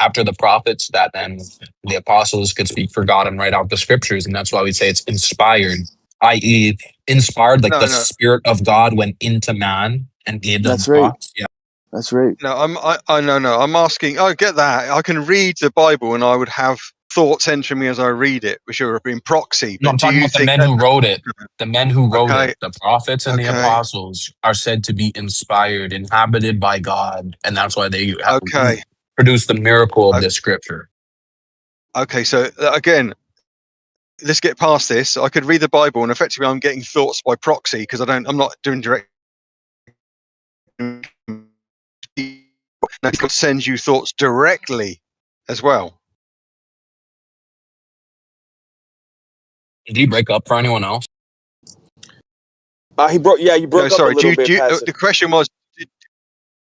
after the prophets, that then the apostles could speak for God and write out the scriptures, and that's why we say it's inspired, i.e., inspired, like No, the no, spirit of God went into man and gave them That's right. thoughts. Yeah, That's right. no. No. I'm asking. I get that. I can read the Bible, and I would have thoughts entering me as I read it, which are in proxy. no, But I'm do talking you about the think men that? who wrote it. The men who wrote it, Okay, the prophets and the okay, apostles, are said to be inspired, inhabited by God, and that's why they have okay, produced the miracle of o- the scripture. okay. So again, let's get past this. I could read the Bible, and effectively, I'm getting thoughts by proxy because I'm not doing direct. Now, God sends you thoughts directly as well. Did he break up for anyone else? He broke. Yeah, you No, broke up a sorry. little bit, passive. The question was,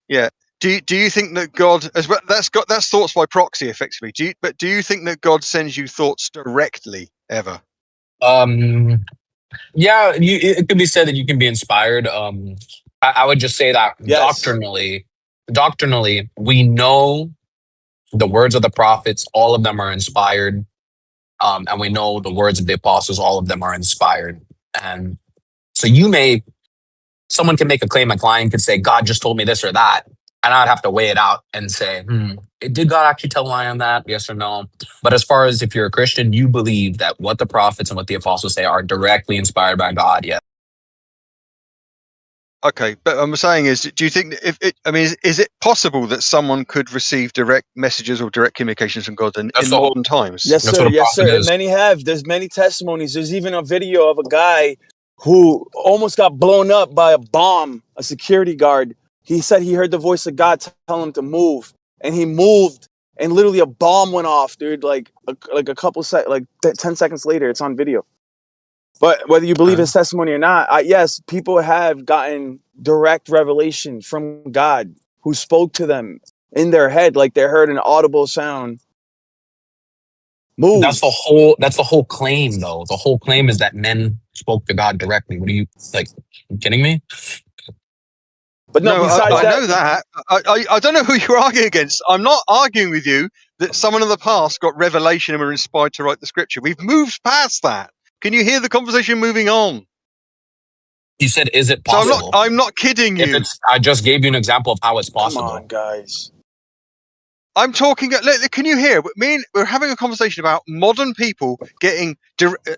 yeah. Do you think that God as well? That's thoughts by proxy, effectively. Do you think that God sends you thoughts directly ever? Yeah, it could be said that you can be inspired. I would just say that Yes. doctrinally, we know the words of the prophets, all of them are inspired. And we know the words of the apostles, all of them are inspired. And so someone can make a claim, a client could say, God just told me this or that. And I'd have to weigh it out and say, did God actually tell Lion that? Yes or no? But as far as if you're a Christian, you believe that what the prophets and what the apostles say are directly inspired by God. Yeah. Okay, but I'm saying is, do you think is it possible that someone could receive direct messages or direct communications from God in That's the whole, modern times? Yes, that's what sir. a Yes, prophet sir. And is. many have. There's many testimonies. There's even a video of a guy who almost got blown up by a bomb, a security guard. He said he heard the voice of God tell him to move, and he moved, and literally a bomb went off, dude. Like a couple 10 seconds later, it's on video. But whether you believe his testimony or not, yes, people have gotten direct revelation from God who spoke to them in their head, like they heard an audible sound. Move. That's the whole claim, though. The whole claim is that men spoke to God directly. What are you, like, you kidding me? But no, No, besides I know that. I don't know who you're arguing against. I'm not arguing with you that someone in the past got revelation and were inspired to write the scripture. We've moved past that. Can you hear the conversation moving on? You said, is it So possible? I'm not kidding If you. it's, I just gave you an example of how it's possible. Come on, guys. I'm talking. Can you hear? We're having a conversation about modern people getting,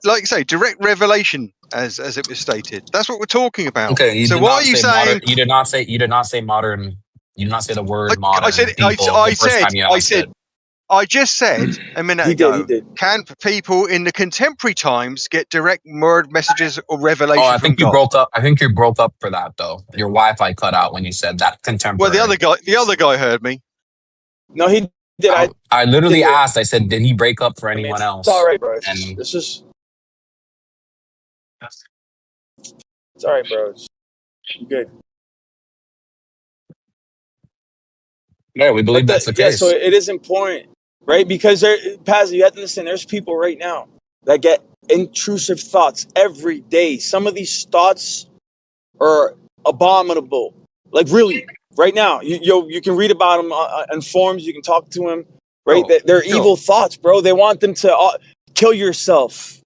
like you say, direct revelation, as it was stated. That's what we're talking about. Okay, you So did why not are you say modern. saying? You did not say modern. You did not say the word I said. modern people the first time you asked it. I just said a minute He ago. did. Can people in the contemporary times get direct word messages or revelation Oh, I from think you God? broke up. I think you broke up for that though. Your Wi-Fi cut out when you said that Well, contemporary. the other guy heard me. No, he did. I literally did. asked. I said, did he break up for I mean, anyone else? it's all right, bro. And It's all right, bro. You're good. yeah, we believe that's the case. So it is important, right? Because Paz, you have to understand, there's people right now that get intrusive thoughts every day. Some of these thoughts are abominable. Like really, right now, you can read about them on forums. You can talk to them, right? They're evil thoughts, bro. They want them to kill yourself.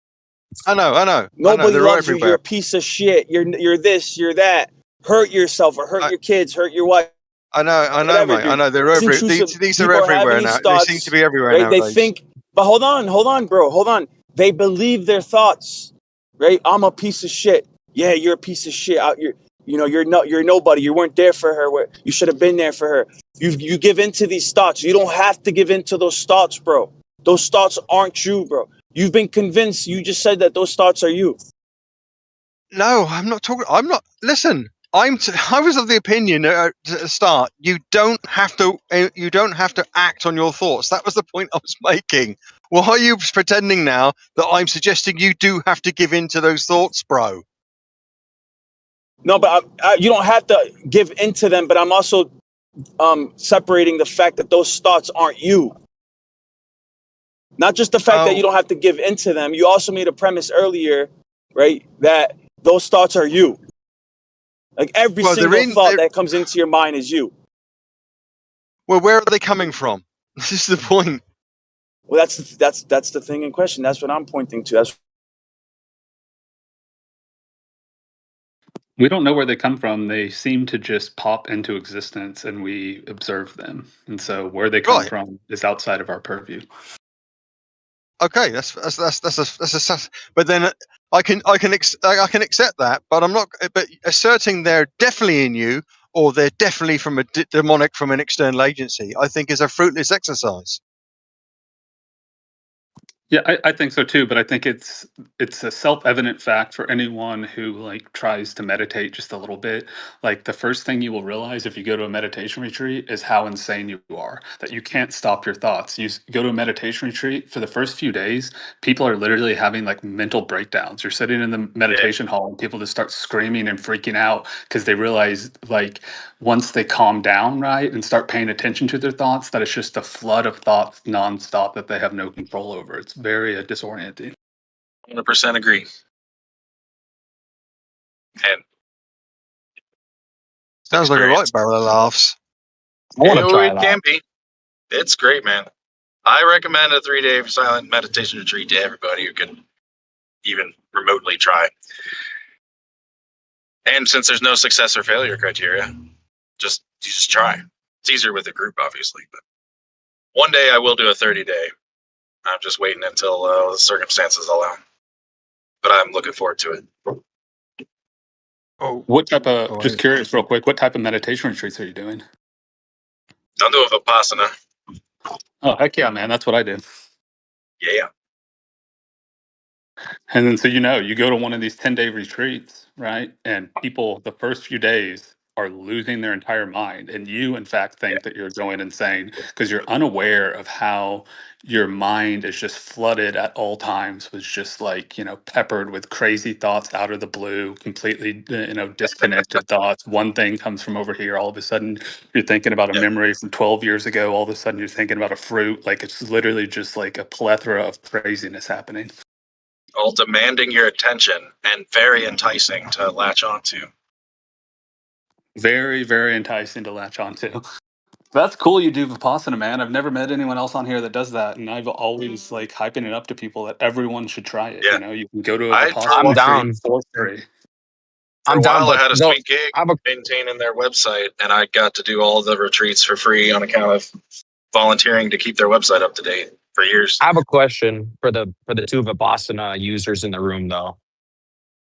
I know. Nobody They're loves you. everywhere. You're a piece of shit. You're this. You're that. Hurt yourself or hurt your kids. Hurt your wife. I know, Whatever, mate. dude. I know they're It's everywhere. intrusive. These are People are having everywhere these now. They thoughts, seem to be everywhere right? They nowadays. think, but hold on, bro. Hold on. They believe their thoughts, right? I'm a piece of shit. Yeah, you're a piece of shit. You're nobody. You weren't there for her. You should have been there for her. You give into these thoughts. You don't have to give into those thoughts, bro. Those thoughts aren't you, bro. You've been convinced. You just said that those thoughts are you. No, I'm not talking. I'm not. Listen, I was of the opinion at the start. You don't have to. You don't have to act on your thoughts. That was the point I was making. Why are you pretending now that I'm suggesting you do have to give in to those thoughts, bro? No, but you don't have to give into them. But I'm also separating the fact that those thoughts aren't you. Not just the fact that you don't have to give into them. You also made a premise earlier, right? That those thoughts are you. Like every single thought that comes into your mind is you. Well, where are they coming from? This is the point. Well, that's the thing in question. That's what I'm pointing to. We don't know where they come from. They seem to just pop into existence and we observe them. And so where they come from is outside of our purview. Okay, that's but then I can accept that, but I'm not. But asserting they're definitely in you or they're definitely from a demonic from an external agency, I think is a fruitless exercise. Yeah, I think so too, but I think it's a self-evident fact for anyone who like tries to meditate just a little bit. Like the first thing you will realize if you go to a meditation retreat is how insane you are, that you can't stop your thoughts. You go to a meditation retreat, for the first few days, people are literally having like mental breakdowns. You're sitting in the meditation hall and people just start screaming and freaking out because they realize like once they calm down, right, and start paying attention to their thoughts, that it's just a flood of thoughts nonstop that they have no control over. It's very disorienting. 100% agree. And Sounds like a right experience. barrel of laughs. I want to try It it can out. be. It's great, man. I recommend a 3-day silent meditation retreat to everybody who can even remotely try. And since there's no success or failure criteria, you just try. It's easier with a group, obviously. But one day I will do a 30-day. I'm just waiting until the circumstances allow. But I'm looking forward to it. Oh, What type of, oh, just curious real quick, what type of meditation retreats are you doing? I'm doing Vipassana. Oh, heck yeah, man. That's what I do. Yeah. And then, so, you go to one of these 10-day retreats, right? And people, the first few days, are losing their entire mind. And you, in fact, think that you're going insane because you're unaware of how your mind is just flooded at all times with just like, peppered with crazy thoughts out of the blue, completely, disconnected thoughts. One thing comes from over here. All of a sudden, you're thinking about a Yeah. memory from 12 years ago. All of a sudden, you're thinking about a fruit. Like, it's literally just like a plethora of craziness happening. All demanding your attention and very enticing to latch onto. Very, very enticing to latch onto. That's cool you do Vipassana, man. I've never met anyone else on here that does that. And I've always like hyping it up to people that everyone should try it. Yeah. You can go to a I for a Vipassana I'm while, retreat down. for free. for I'm a down, while I but had a no, sweet gig I have a maintaining their website, and I got to do all the retreats for free on account of volunteering to keep their website up to date for years. I have a question for the two Vipassana users in the room though.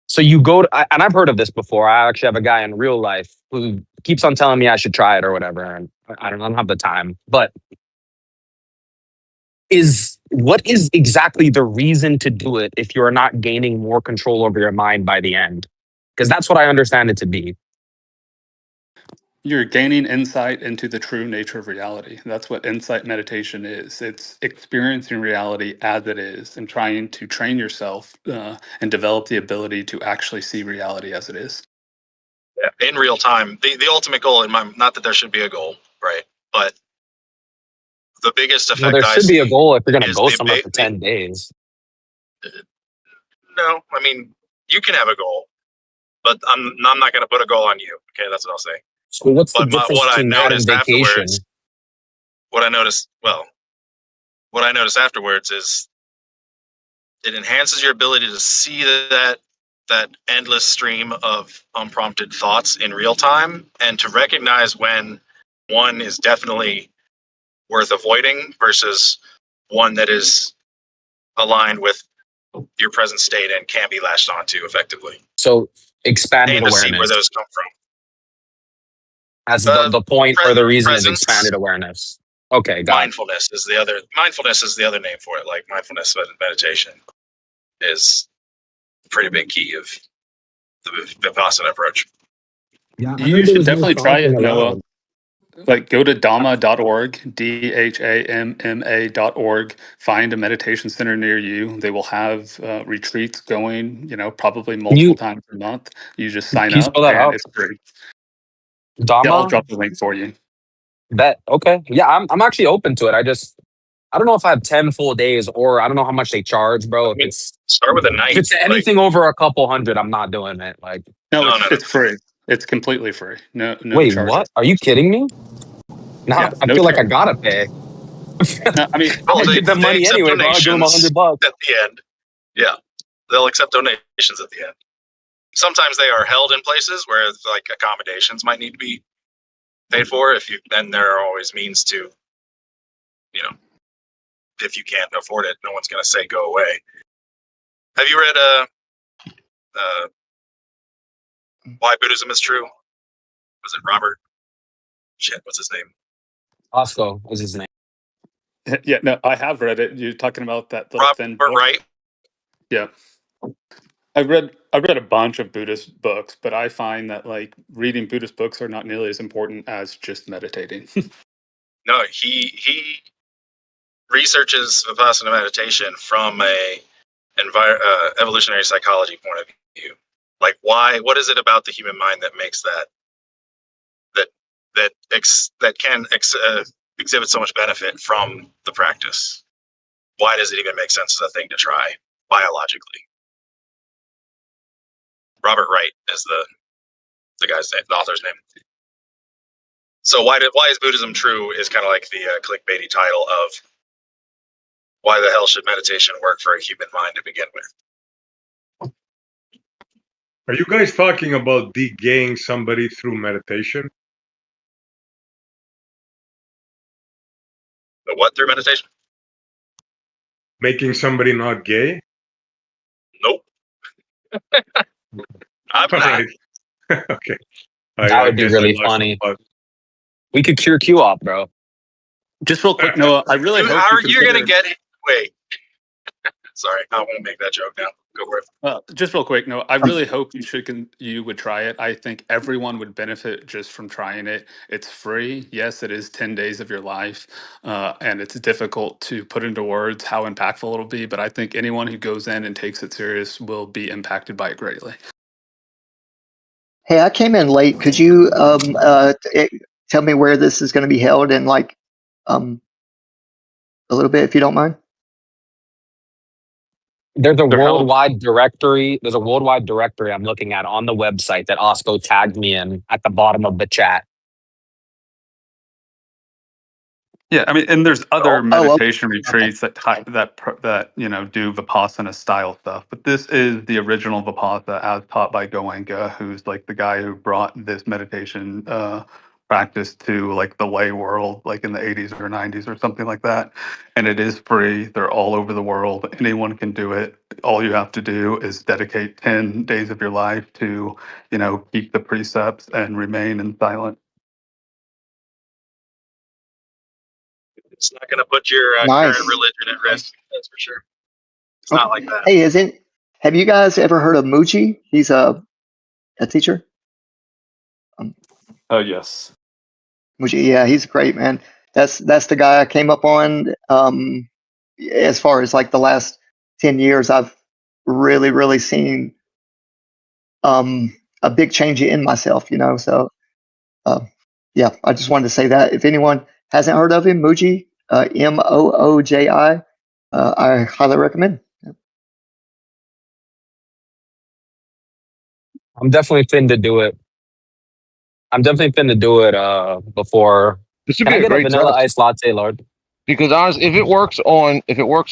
So you go to, and I've heard of this before. I actually have a guy in real life who keeps on telling me I should try it or whatever, and I don't have the time. But what is exactly the reason to do it if you're not gaining more control over your mind by the end? Because that's what I understand it to be. You're gaining insight into the true nature of reality. That's what insight meditation is. It's experiencing reality as it is and trying to train yourself and develop the ability to actually see reality as it is. Yeah, in real time. The ultimate goal in my, not that there should be a goal, right? But the biggest Well, there effect I should be a see goal if you're going to is go somewhere for 10 days. no, I mean, you can have a goal, but I'm not going to put a goal on you. Okay, that's what I'll say. So what's the But difference what I between that and noticed afterwards, vacation? what I noticed afterwards is it enhances your ability to see that endless stream of unprompted thoughts in real time, and to recognize when one is definitely worth avoiding versus one that is aligned with your present state and can be latched onto effectively, So expanded and to see where awareness. those come from. As the point or the reason is Presence, expanded awareness. Okay, got it. mindfulness is the other name for it. Like mindfulness meditation is a pretty big key of the Vipassana approach. Yeah, I You heard there should was no definitely try talking it, Noah. allowed. Like, go to dhamma.org, DHAMMA.org. Find a meditation center near you. They will have retreats going, probably Can multiple times a month. You just sign you up spell that and out? it's free. Yeah, I'll Dhamma? drop the link for you. Bet. Okay. Yeah, I'm actually open to it. I don't know if I have 10 full days, or I don't know how much they charge, bro. I If mean, start with a night. if it's anything over a couple hundred, I'm not doing it. Like, No, No. it's free. It's completely free. No wait, charge. what? Are you kidding me? Now Yeah, I no feel like I charge. gotta pay. No, I mean, I'm Well, gonna they give them money accept anyway, bro. I'll give them donations $100. at the end. Yeah, they'll accept donations at the end. Sometimes they are held in places where like accommodations might need to be paid for. Then there are always means to, if you can't afford it, no one's going to say go away. Have you read Why Buddhism is True? Was it Robert? Shit, what's his name? Osko was his name. Yeah, no, I have read it. You're talking about that little Robert thin book? Wright. Yeah. I've read a bunch of Buddhist books, but I find that like reading Buddhist books are not nearly as important as just meditating. No, he researches Vipassana meditation from a evolutionary psychology point of view. Like, what is it about the human mind that makes that can exhibit so much benefit from the practice? Why does it even make sense as a thing to try biologically? Robert Wright is the guy's name, the author's name. So why is Buddhism true is kind of like the clickbaity title of why the hell should meditation work for a human mind to begin with? Are you guys talking about de-gaying somebody through meditation? The what through meditation? Making somebody not gay? Nope. I'm All not. right. Okay. That I would be guess I really lost the funny. plot. We could cure Q op, bro. Just real quick, Noah, I really Dude, hope how you are you gonna consider. get it? Wait. Sorry, I won't make that joke now. Go for it. Just real quick, no, I Um, really hope you would try it. I think everyone would benefit just from trying it. It's free. Yes, it is 10 days of your life, and it's difficult to put into words how impactful it'll be. But I think anyone who goes in and takes it serious will be impacted by it greatly. Hey, I came in late. Could you tell me where this is going to be held in like um, a little bit, if you don't mind? There's a They're held. worldwide directory. There's a worldwide directory I'm looking at on the website that Osko tagged me in at the bottom of the chat. Yeah, I mean, and there's other Oh, meditation okay. retreats that do Vipassana style stuff, but this is the original Vipassana as taught by Goenka, who's like the guy who brought this meditation practice to like the lay world, like in the 80s or 90s or something like that. And it is free. They're all over the world. Anyone can do it. All you have to do is dedicate 10 days of your life to, keep the precepts and remain in silence. It's not gonna put your Nice. current religion at risk. That's for sure. It's not like that. Hey, have you guys ever heard of Muji? He's a teacher. Oh, yes. Muji, yeah, he's great, man. That's the guy I came up on. As far as like the last 10 years, I've really seen a big change in myself, So uh, yeah, I just wanted to say that if anyone hasn't heard of him, Muji, Mooji, I highly recommend. I'm definitely fin to do it. Before. This would Can be I a get a great vanilla test ice latte, Lord? because honestly, if it works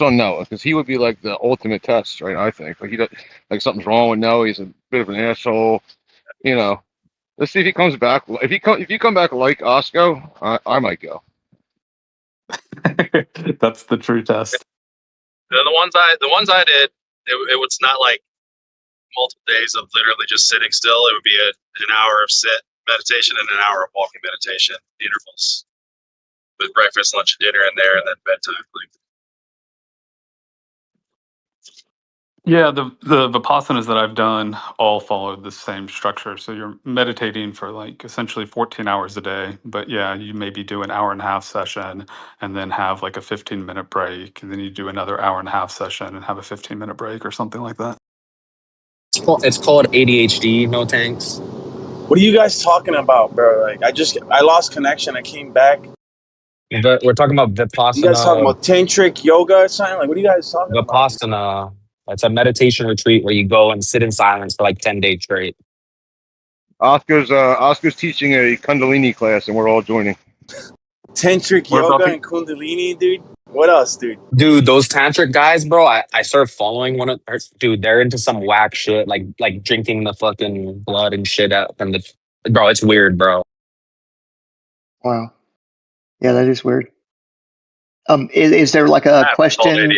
on Noah, because he would be like the ultimate test, right? I think like he does, like something's wrong with Noah. He's a bit of an asshole, you know. Let's see if he comes back. If you come back like Osko, I might go. That's the true test. The ones I did, it was not like multiple days of literally just sitting still. It would be an hour of sit meditation and an hour of walking meditation intervals with breakfast, lunch, and dinner in there, and then bedtime. Yeah, the Vipassanas that I've done all follow the same structure. So you're meditating for like essentially 14 hours a day. But yeah, you maybe do an hour and a half session and then have like a 15-minute break. And then you do another hour and a half session and have a 15-minute break or something like that. It's called ADHD, no tanks. What are you guys talking about, bro? Like, I lost connection. I came back. We're talking about Vipassana. You guys talking about tantric yoga or something? Like, what are you guys talking about? Vipassana. It's a meditation retreat where you go and sit in silence for like 10 days straight. Oscar's teaching a Kundalini class, and we're all joining. Tantric yoga and Kundalini, dude. What else, dude? Dude, those tantric guys, bro. I started following one of. Dude, they're into some whack shit, like drinking the fucking blood and shit out from the. Bro, it's weird, bro. Wow. Yeah, that is weird. Is there like a question?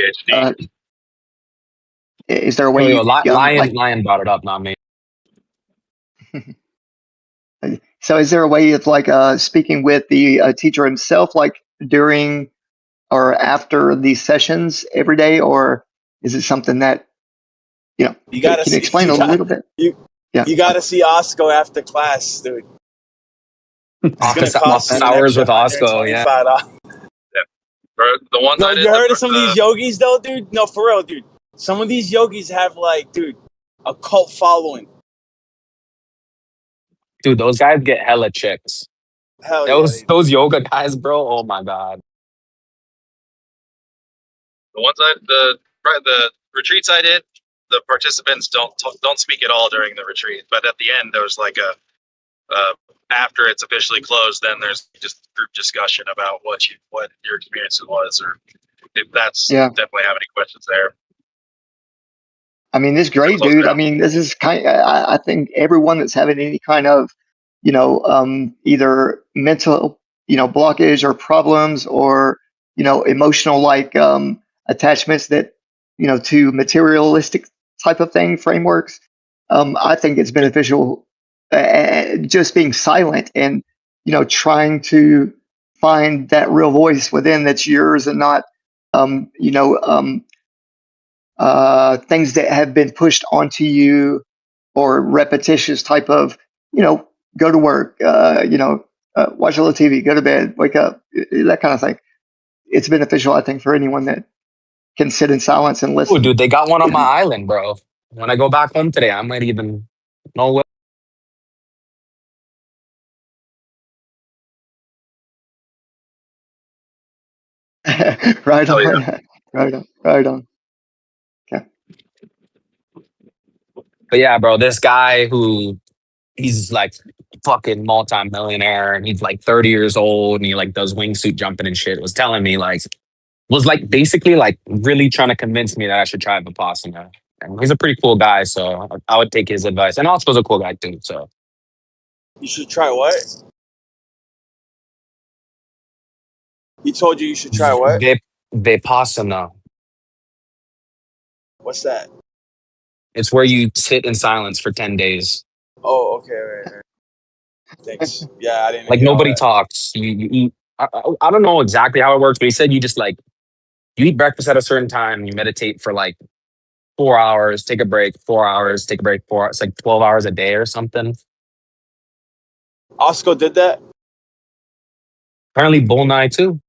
Is there a way Lion brought it up, not me. So is there a way of like speaking with the teacher himself, like during or after these sessions every day, or is it something that you gotta can you explain a little bit? You gotta see Osko after class, dude. Office hours with Osko, yeah. The ones no, I did. You heard of some of these yogis though, dude? No, for real, dude. Some of these yogis have like, dude, a cult following. Dude, those guys get hella chicks. Hell those yoga guys, bro. Oh my god. The ones the retreats I did, the participants don't speak at all during the retreat. But at the end, there was like after it's officially closed, then there's just group discussion about what your experience was, or if that's Yeah. definitely have any questions there. I mean, this is great, close dude. I down. mean, this is I think everyone that's having any kind of, either mental, blockage or problems or, emotional attachments that, to materialistic type of thing, frameworks. I think it's beneficial just being silent and, trying to find that real voice within that's yours and not, things that have been pushed onto you or repetitious type of, go to work, watch a little TV, go to bed, wake up, that kind of thing. It's beneficial, I think, for anyone that can sit in silence and Oh, listen. dude, they got one on my island, bro. When I go back home today, I might even know what. Right Oh, on. yeah. Right on. Okay. But yeah, bro, this guy who he's like fucking multi-millionaire and he's like 30 years old and he like does wingsuit jumping and shit was telling me was like basically like really trying to convince me that I should try Vipassana. And he's a pretty cool guy, so I would take his advice. And Osko's a cool guy too, so. You should try what? He told you should try what? Vipassana. What's that? It's where you sit in silence for 10 days. Oh, okay, right. Thanks. Yeah, I didn't Like hear all nobody that. talks. You eat. I don't know exactly how it works, but he said you just like you eat breakfast at a certain time. You meditate for like 4 hours, take a break, 4 hours, take a break, 4 hours. It's like 12 hours a day or something. Osko did that? Apparently, Bull Nye too.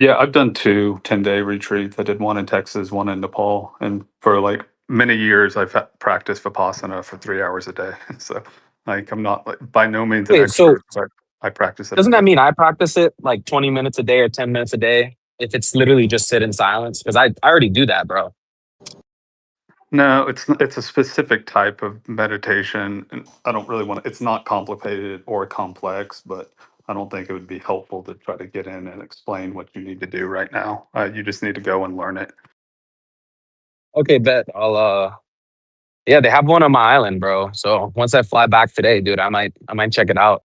Yeah, I've done 2 10-day retreats. I did one in Texas, one in Nepal. And for like many years, I've practiced Vipassana for 3 hours a day. So like, I'm not like by no means an Wait, so expert, but I practice it doesn't every that day. mean I practice it like 20 minutes a day or 10 minutes a day? If it's literally just sit in silence, because I already do that, bro. No, it's a specific type of meditation, and I don't really want to. It's not complicated or complex, but I don't think it would be helpful to try to get in and explain what you need to do right now. You just need to go and learn it. Okay, bet. Yeah, they have one on my island, bro. So once I fly back today, dude, I might check it out.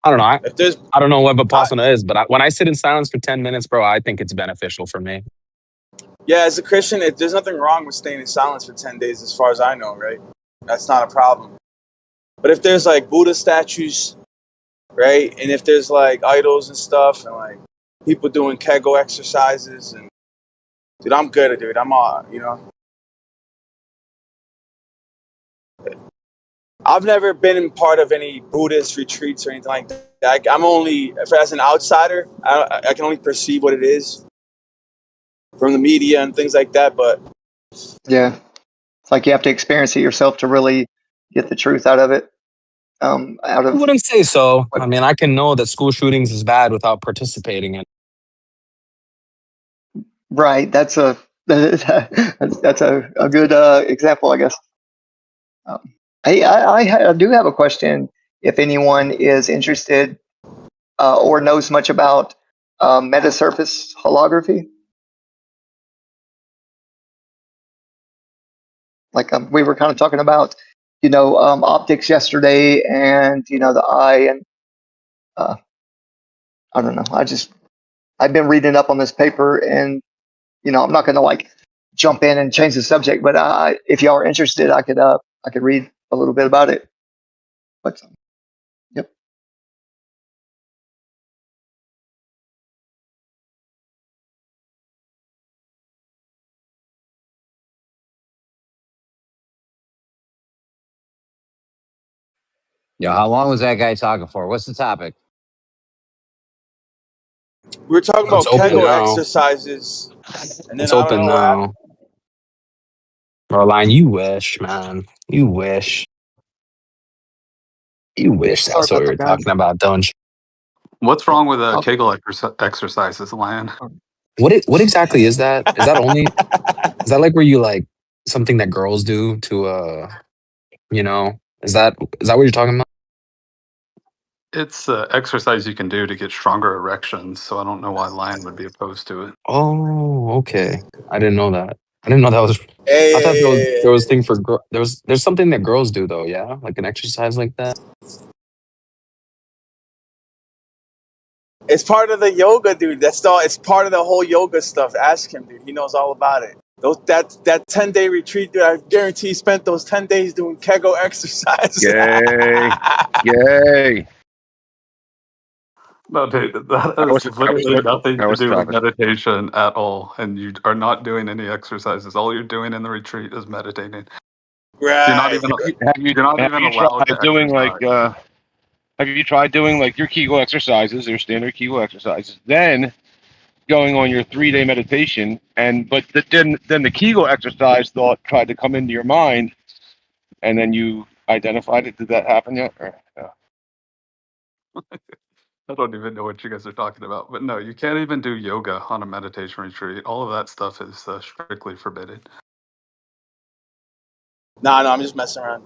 I don't know. If there's, I don't know what Vipassana is, but when I sit in silence for 10 minutes, bro, I think it's beneficial for me. yeah, as a Christian, there's nothing wrong with staying in silence for 10 days, as far as I know, right? That's not a problem. But if there's like Buddha statues, right, and if there's like idols and stuff, and like people doing Kegel exercises, and dude, I'm good at it. I'm all, I've never been in part of any Buddhist retreats or anything like that. I'm only, as an outsider, I can only perceive what it is from the media and things like that. But Yeah. It's like you have to experience it yourself to really get the truth out of it. Out I of wouldn't say so. what, I mean, I can know that school shootings is bad without participating in it. right. That's a good example, I guess. Hey, I do have a question. If anyone is interested or knows much about metasurface holography, like we were kind of talking about, optics yesterday, and the eye, and I don't know. I've been reading up on this paper, and I'm not going to like jump in and change the subject, but if y'all are interested, I could read a little bit about it. But yep. Yo, how long was that guy talking for? What's the topic? we were talking It's about open Kegel now. exercises, and then It's I don't open know what happened. now. Caroline, you wish, man. You wish. You wish Sorry that's what about we that, were guys. talking about, don't you? What's wrong with I'll- Kegel exercises, Lan? What exactly is that? Is that only is that like where you like something that girls do to you know, is that what you're talking about? It's exercise you can do to get stronger erections, so I don't know why Lion would be opposed to it. Oh, okay. I didn't know that. I didn't know that was. I thought Hey, there was thing for there's something that girls do though, yeah, like an exercise like that. it's part of the yoga, dude. That's all. It's part of the whole yoga stuff. Ask him, dude. He knows all about it. That 10-day retreat, dude. I guarantee he spent those 10 days doing Kegel exercise. Yay! Yay! No, dude, that That has was literally nothing that to was do with tough. meditation at all, and you are not doing any exercises. All you're doing in the retreat is meditating. You're not Right. even Have you you're not have even you allowed to tried doing like exercise. have you tried doing like your Kegel exercises, your standard Kegel exercises, then going on your 3-day meditation, and but then the Kegel exercise thought tried to come into your mind, and then you identified it. Did that happen yet? Or, no? I don't even know what you guys are talking about, but no, you can't even do yoga on a meditation retreat. All of that stuff is strictly forbidden. Nah, no, I'm just messing around.